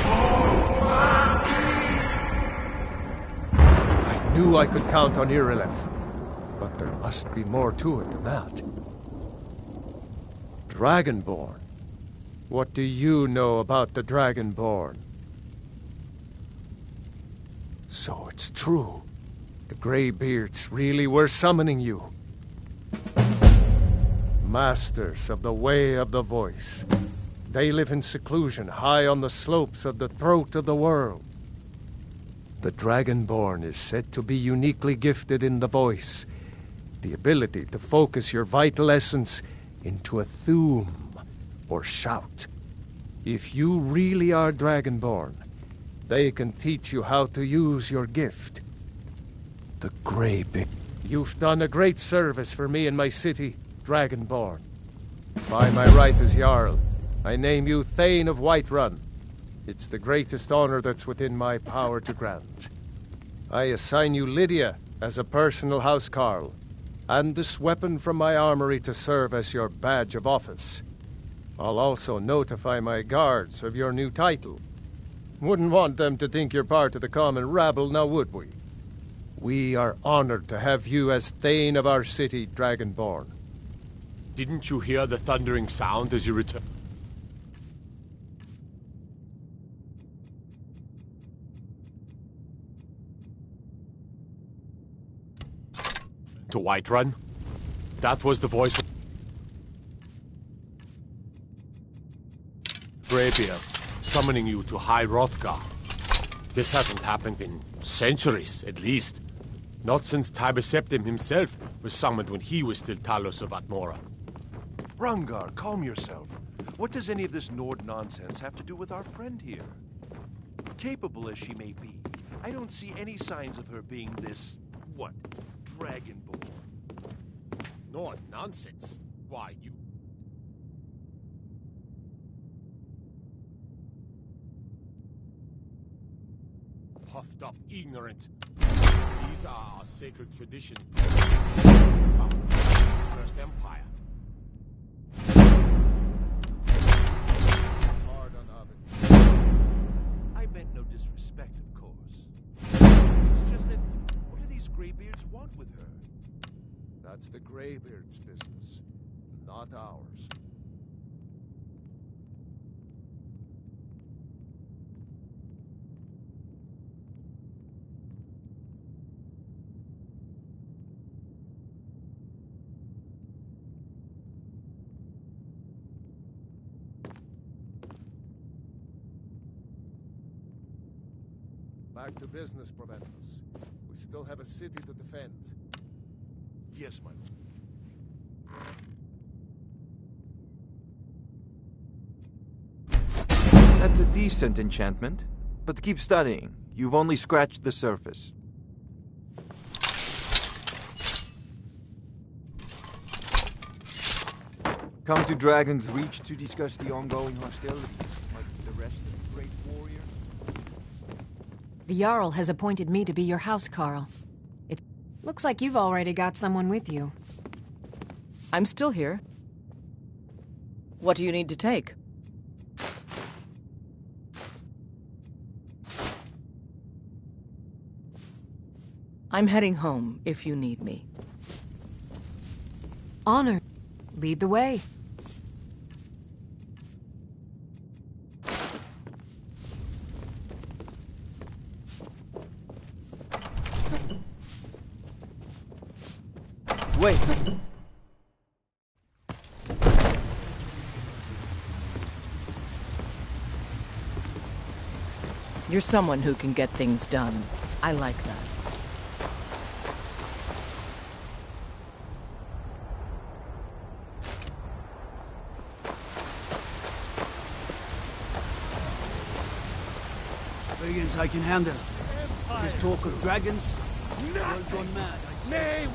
I knew I could count on Irileth, but there must be more to it than that. Dragonborn? What do you know about the Dragonborn? So it's true. The Greybeards really were summoning you. Masters of the Way of the Voice. They live in seclusion high on the slopes of the throat of the world. The Dragonborn is said to be uniquely gifted in the voice, the ability to focus your vital essence into a thume or shout. If you really are Dragonborn, they can teach you how to use your gift. The Greybeard. You've done a great service for me and my city, Dragonborn. By my right as Jarl, I name you Thane of Whiterun. It's the greatest honor that's within my power to grant. I assign you Lydia as a personal housecarl, and this weapon from my armory to serve as your badge of office. I'll also notify my guards of your new title. Wouldn't want them to think you're part of the common rabble, now would we? We are honored to have you as Thane of our city, Dragonborn.
Didn't you hear the thundering sound as you returned? To Whiterun? That was the voice of Greybeards summoning you to High Hrothgar. This hasn't happened in centuries, at least. Not since Tiber Septim himself was summoned when he was still Talos of Atmora.
Rungar, calm yourself. What does any of this Nord nonsense have to do with our friend here? Capable as she may be, I don't see any signs of her being this, what, Dragonborn.
Nord nonsense? Why, you... puffed up ignorant. These are our sacred traditions. First Empire.
I meant no disrespect, of course. It's just that, what do these Greybeards want with her?
That's the Greybeards' business, not ours. Back to business, Proventus. We still have a city to defend.
Yes, my lord.
That's a decent enchantment, but keep studying. You've only scratched the surface. Come to Dragon's Reach to discuss the ongoing hostilities, like the rest of the great warriors.
The Jarl has appointed me to be your housecarl. It looks like you've already got someone with you.
I'm still here. What do you need to take? I'm heading home if you need me.
Honor. Lead the way.
Wait.
You're someone who can get things done. I like that.
Brigands I can handle. This talk of dragons, all gone mad, I say.
Name!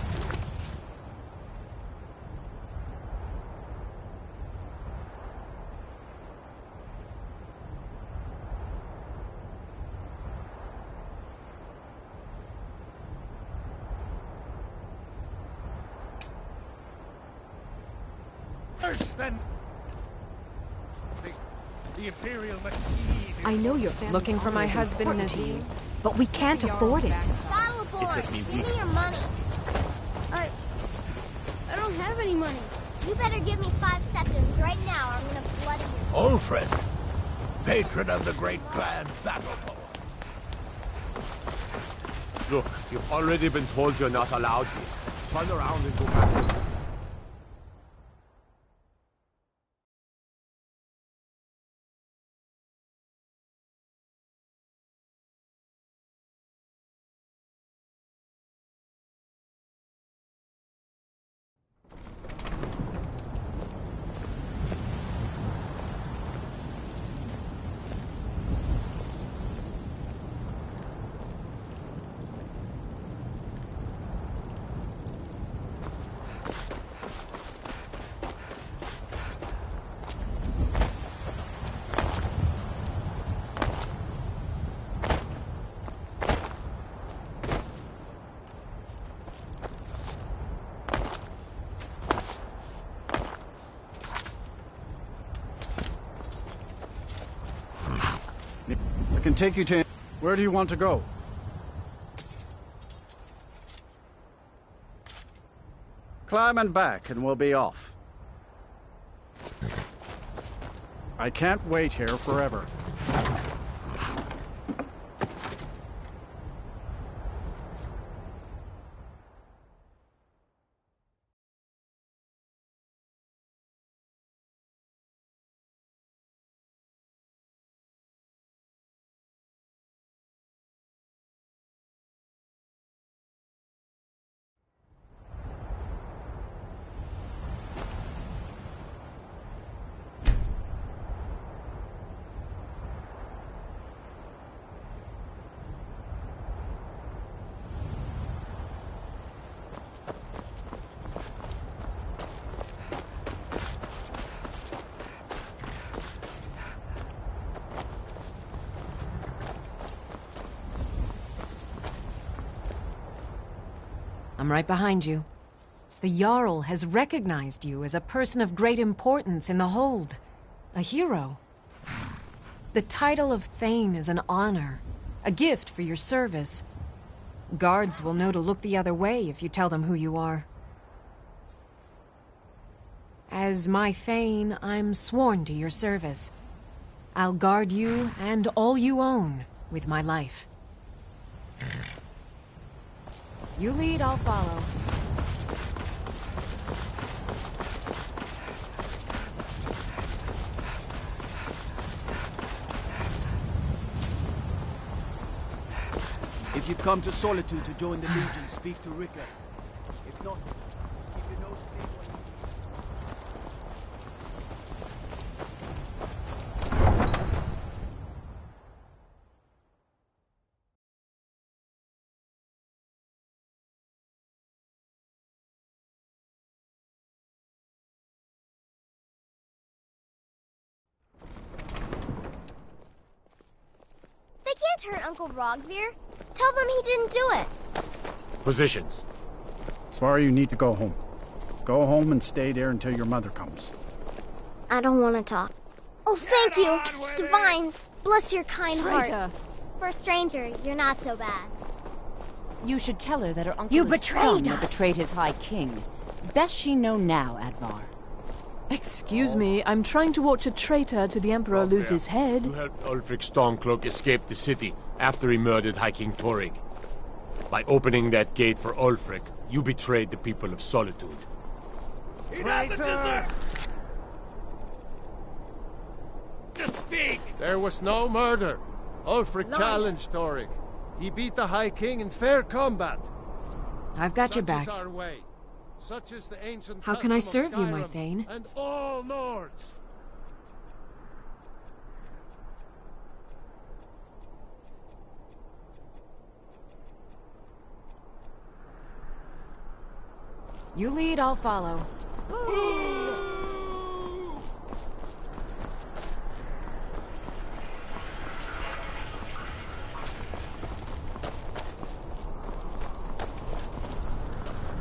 Worse than the Imperial machine.
I know you're looking for my husband, Nazim, but we can't afford it.
Salvador, give me your money. I don't have any money. You better give me 5 seconds right now, or I'm gonna bloody you.
Alfred, patron of the great clan battle poem.
Look, you've already been told you're not allowed here. Turn around and go back.
I can take you to... Where do you want to go? Climb and back, and we'll be off. I can't wait here forever.
I'm right behind you. The Jarl has recognized you as a person of great importance in the Hold. A hero. The title of Thane is an honor, a gift for your service. Guards will know to look the other way if you tell them who you are. As my Thane, I'm sworn to your service. I'll guard you and all you own with my life. You lead, I'll follow.
If you've come to Solitude to join the Legion, speak to Ricker. If not, just keep your nose clean while you...
They can't hurt Uncle Rogvir. Tell them he didn't do it.
Positions.
Sorry, you need to go home. Go home and stay there until your mother comes.
I don't want to talk. Oh, thank you, Divines. Bless your kind heart.
Traitor.
For a stranger, you're not so bad.
You should tell her that her uncle
You
is
betrayed
scum that
us.
betrayed his high king. Best she know now, Advar.
Excuse me, I'm trying to watch a traitor to the Emperor lose his head.
You helped Ulfric Stormcloak escape the city after he murdered High King Torrig. By opening that gate for Ulfric, you betrayed the people of Solitude.
He doesn't deserve to speak!
There was no murder. Ulfric
Liar.
challenged Torrig. He beat the High King in fair combat.
I've got your
Such
back.
is our way. Such is the ancient
How can I
custom
serve
of
you, my
Skyrim
Thane?
And all Nords.
You lead, I'll follow.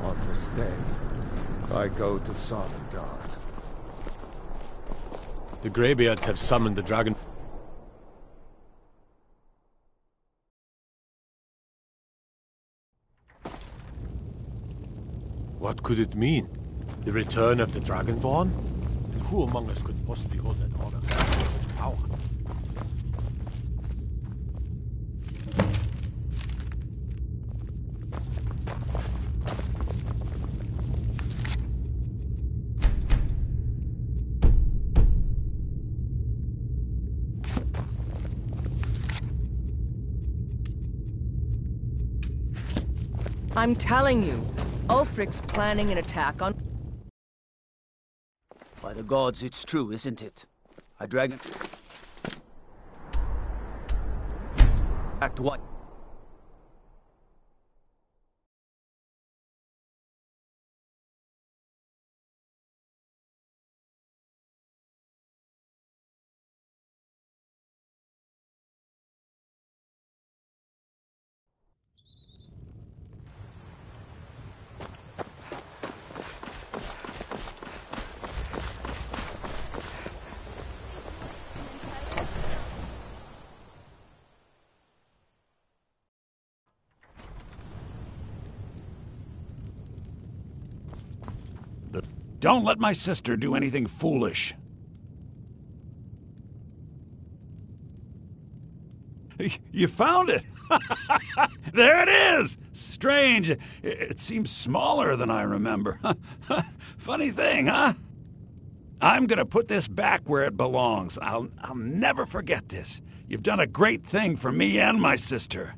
On this day, I go to Sovngarde.
The Greybeards have summoned the dragon. What could it mean? The return of the Dragonborn? And who among us could possibly hold that honor with such power?
I'm telling you, Ulfric's planning an attack on...
By the gods, it's true, isn't it? A dragon... Act what?
Don't let my sister do anything foolish. You found it! There it is! Strange. It seems smaller than I remember. Funny thing, huh? I'm gonna put this back where it belongs. I'll never forget this. You've done a great thing for me and my sister.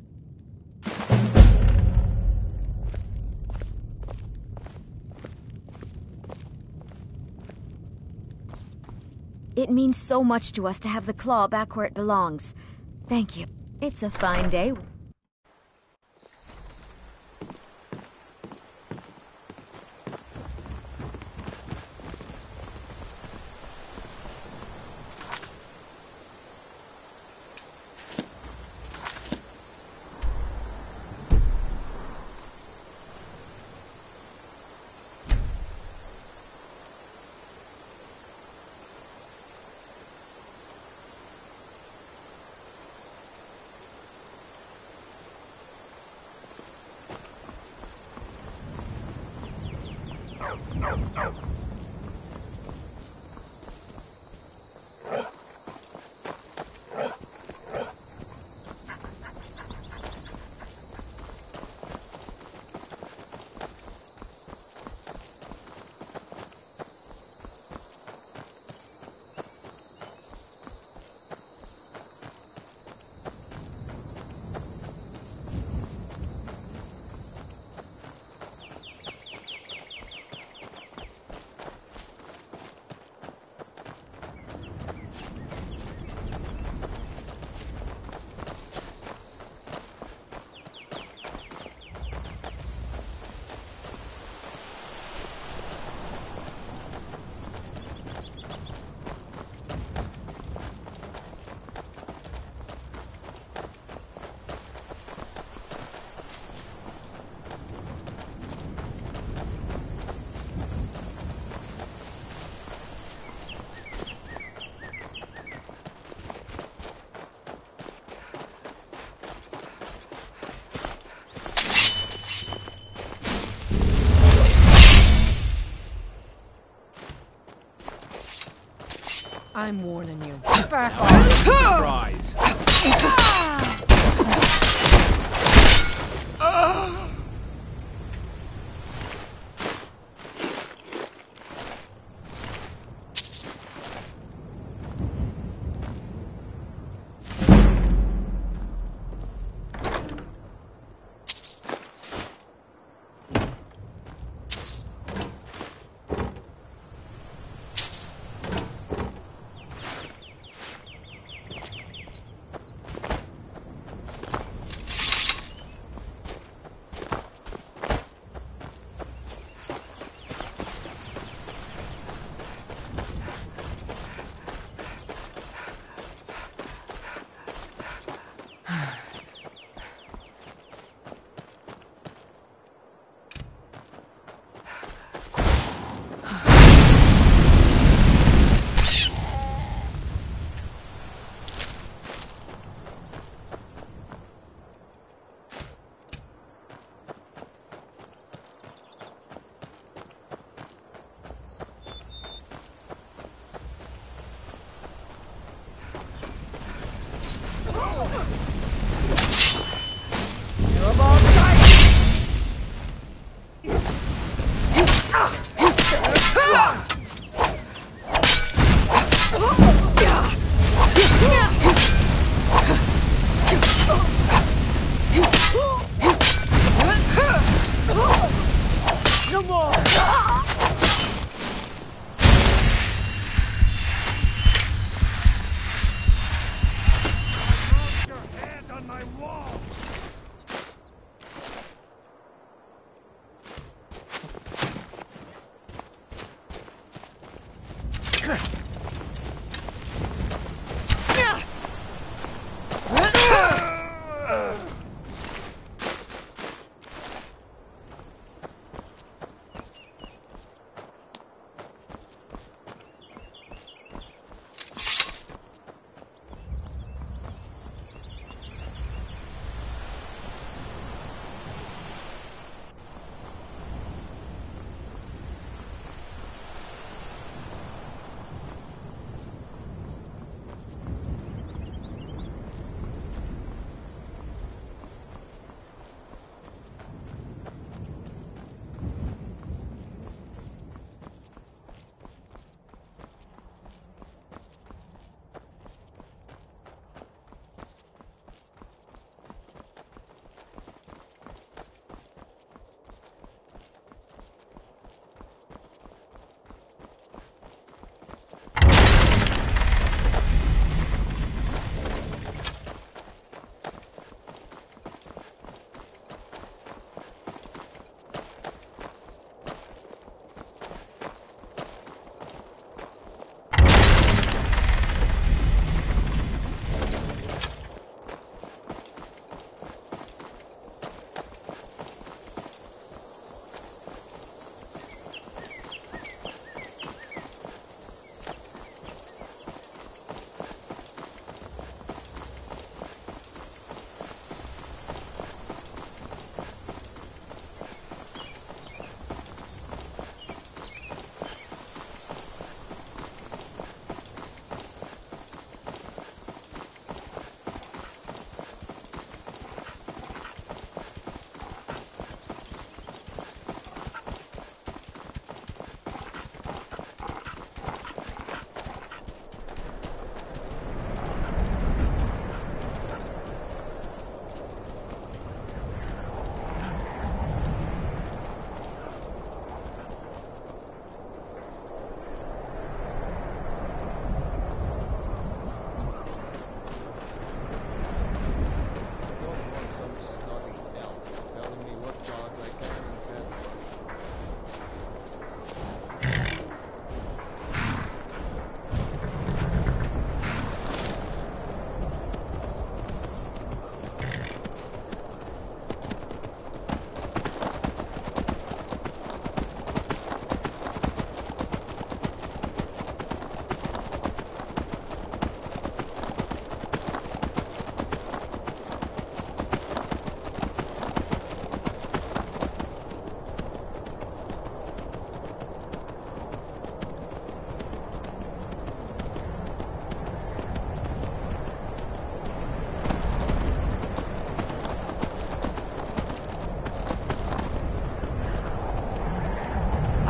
It means so much to us to have the claw back where it belongs. Thank you. It's a fine day.
I'm warning you.
Back off! Surprise!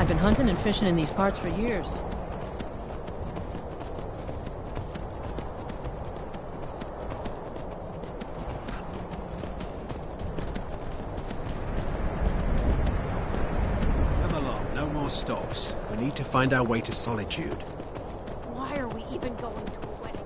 I've been hunting and fishing in these parts for years.
Come along, no more stops. We need to find our way to Solitude.
Why are we even going to a wedding?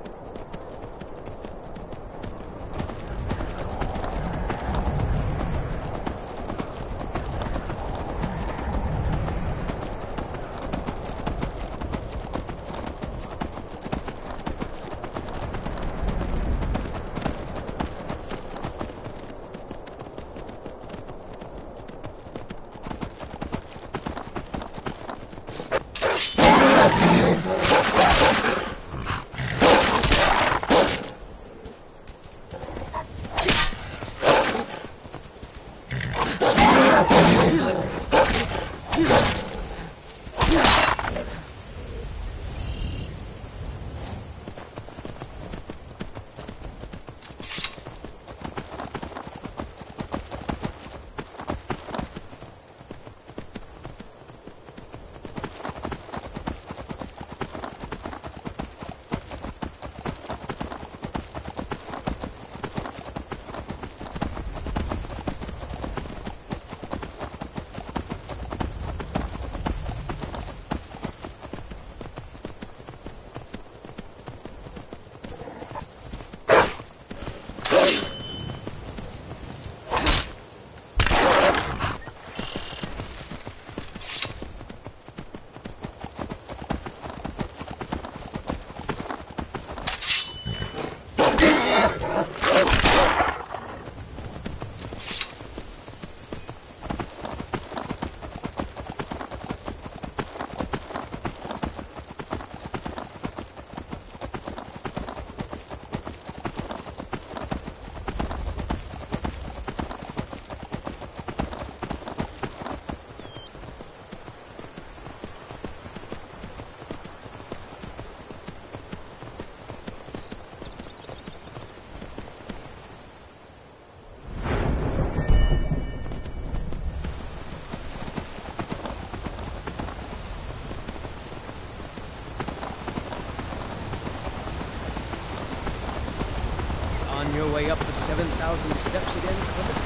On your way up the 7,000 steps again, Clifford?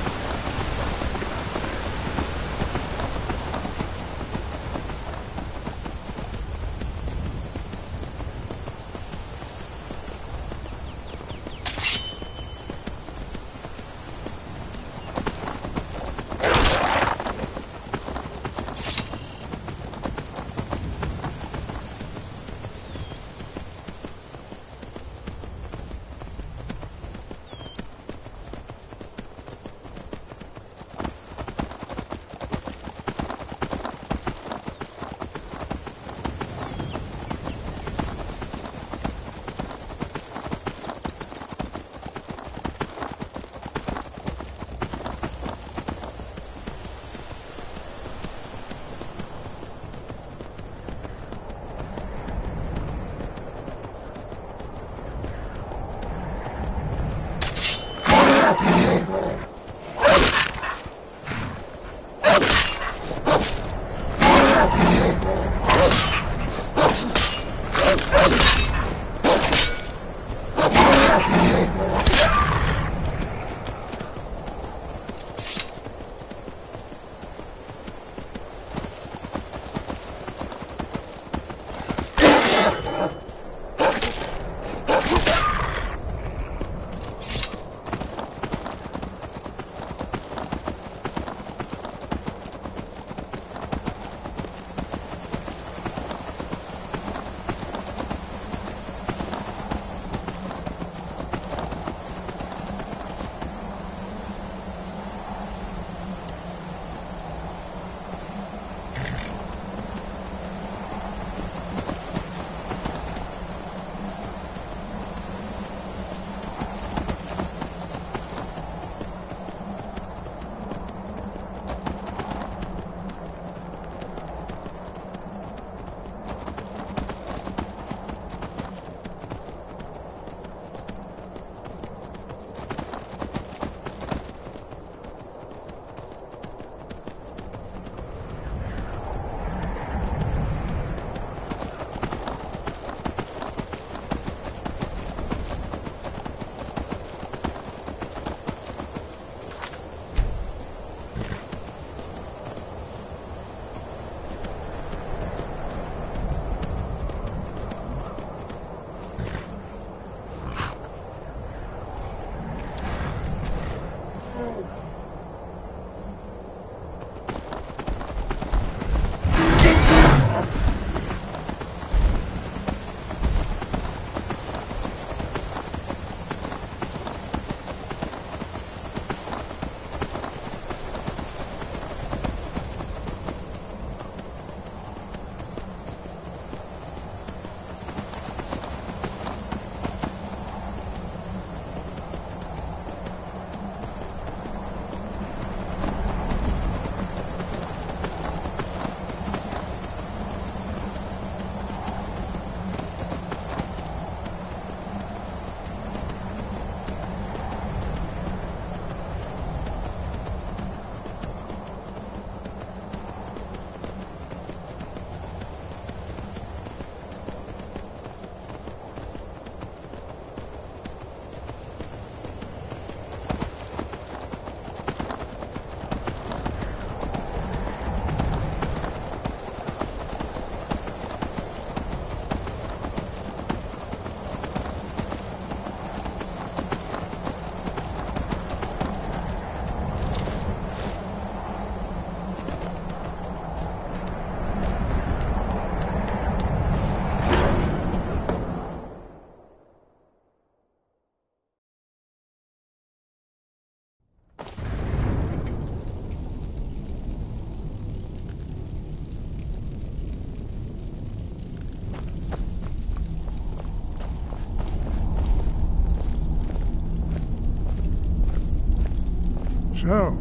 So,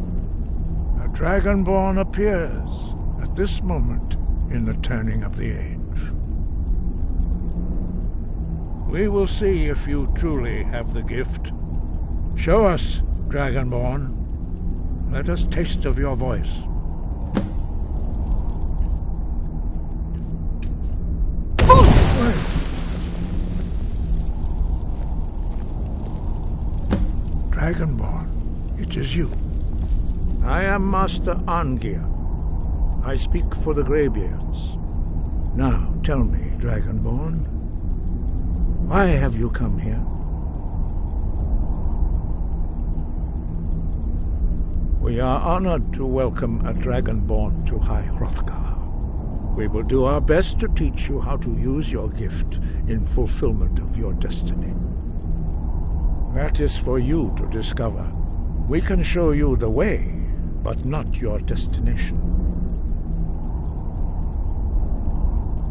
a Dragonborn appears at this moment in the turning of the age. We will see if you truly have the gift. Show us, Dragonborn. Let us taste of your voice. Dragonborn, it is you. I am Master Angir. I speak for the Greybeards. Now, tell me, Dragonborn, why have you come here? We are honored to welcome a Dragonborn to High Hrothgar. We will do our best to teach you how to use your gift in fulfillment of your destiny. That is for you to discover. We can show you the way, but not your destination.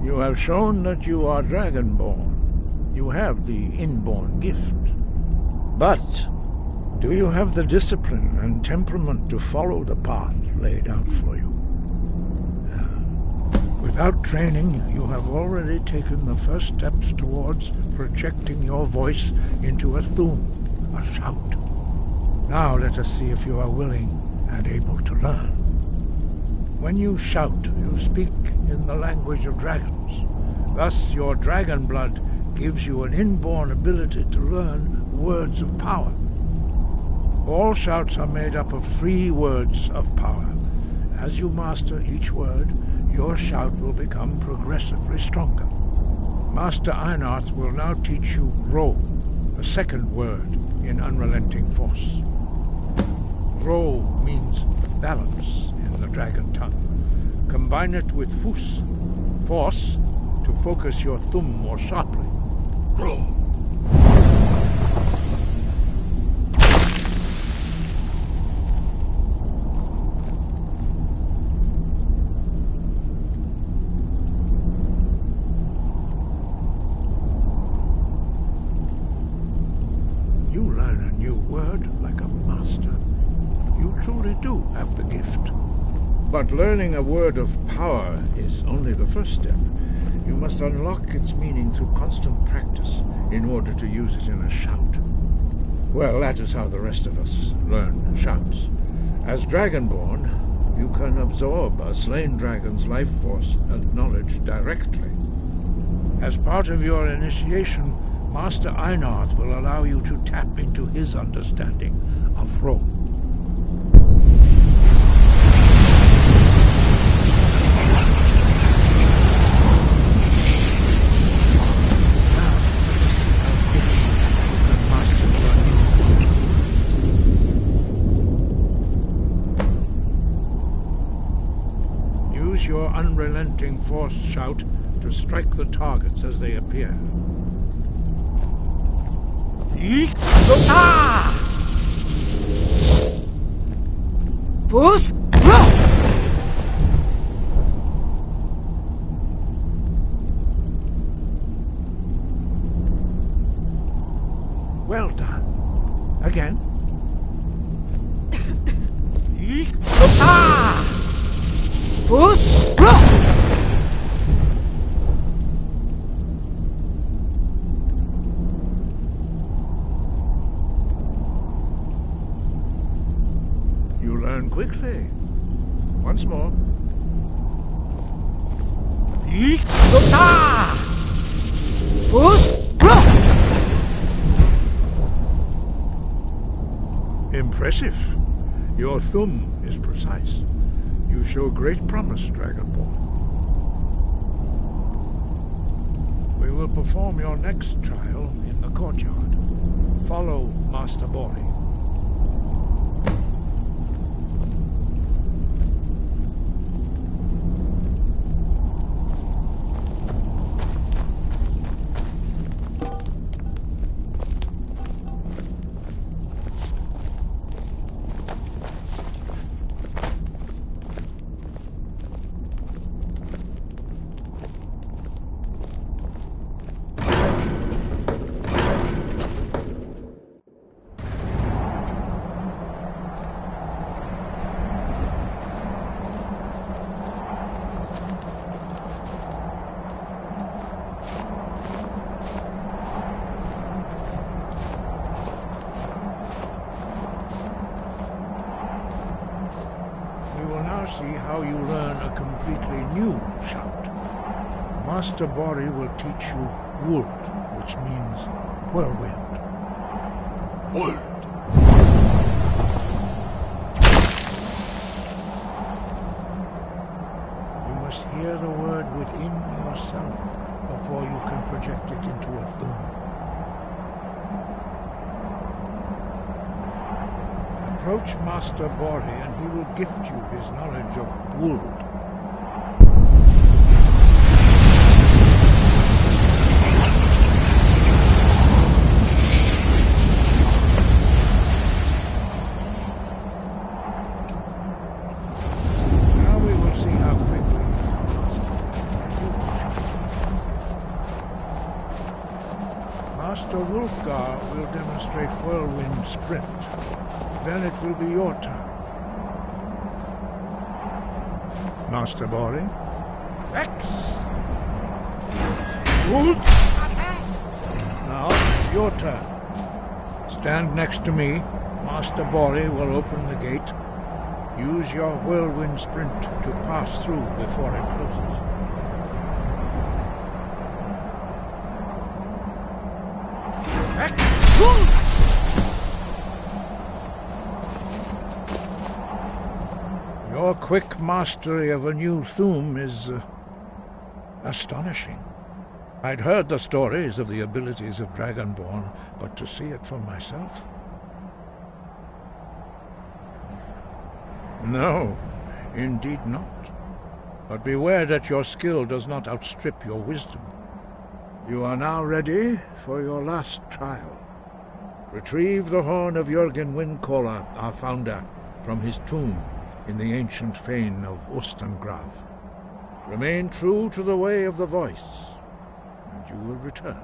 You have shown that you are Dragonborn. You have the inborn gift. But do you have the discipline and temperament to follow the path laid out for you? Without training, you have already taken the first steps towards projecting your voice into a thum, a shout. Now let us see if you are willing and able to learn. When you shout, you speak in the language of dragons. Thus, your dragon blood gives you an inborn ability to learn words of power. All shouts are made up of 3 words of power. As you master each word, your shout will become progressively stronger. Master Einarth will now teach you Ro, the second word in Unrelenting Force. Ro means balance in the dragon tongue. Combine it with Fus, force, to focus your thumb more sharply. Ro. You learn a new word like a master. You truly do have the gift. But learning a word of power is only the first step. You must unlock its meaning through constant practice in order to use it in a shout. Well, that is how the rest of us learn shouts. As Dragonborn, you can absorb a slain dragon's life force and knowledge directly. As part of your initiation, Master Einarth will allow you to tap into his understanding of Ro. your unrelenting force shout to strike the targets as they appear.
Fus!
Well done. Again.
Fus!
You learn quickly. Once more.
Fus!
Impressive. Your thumb is precise. You show great promise, Dragonborn. We will perform your next trial in the courtyard. Follow Master Bori. See how you learn a completely new shout. Master Bori will teach you Wuld, which means whirlwind. Wuld! You must hear the word within yourself before you can project it into a thum. Approach Master Bori and he will gift you his knowledge of Wuld. Now we will see how quickly you can master Master Wulfgar will demonstrate Whirlwind Sprint. Then it will be your turn. Master Bori. X! Wuld! Now, it's your turn. Stand next to me. Master Bori will open the gate. Use your whirlwind sprint to pass through before it closes. X! Wuld! Your quick mastery of a new thum is astonishing. I'd heard the stories of the abilities of Dragonborn, but to see it for myself? No, indeed not. But beware that your skill does not outstrip your wisdom. You are now ready for your last trial. Retrieve the horn of Jürgen Windcaller, our founder, from his tomb in the ancient fane of Ustengrav. Remain true to the way of the voice, and you will return.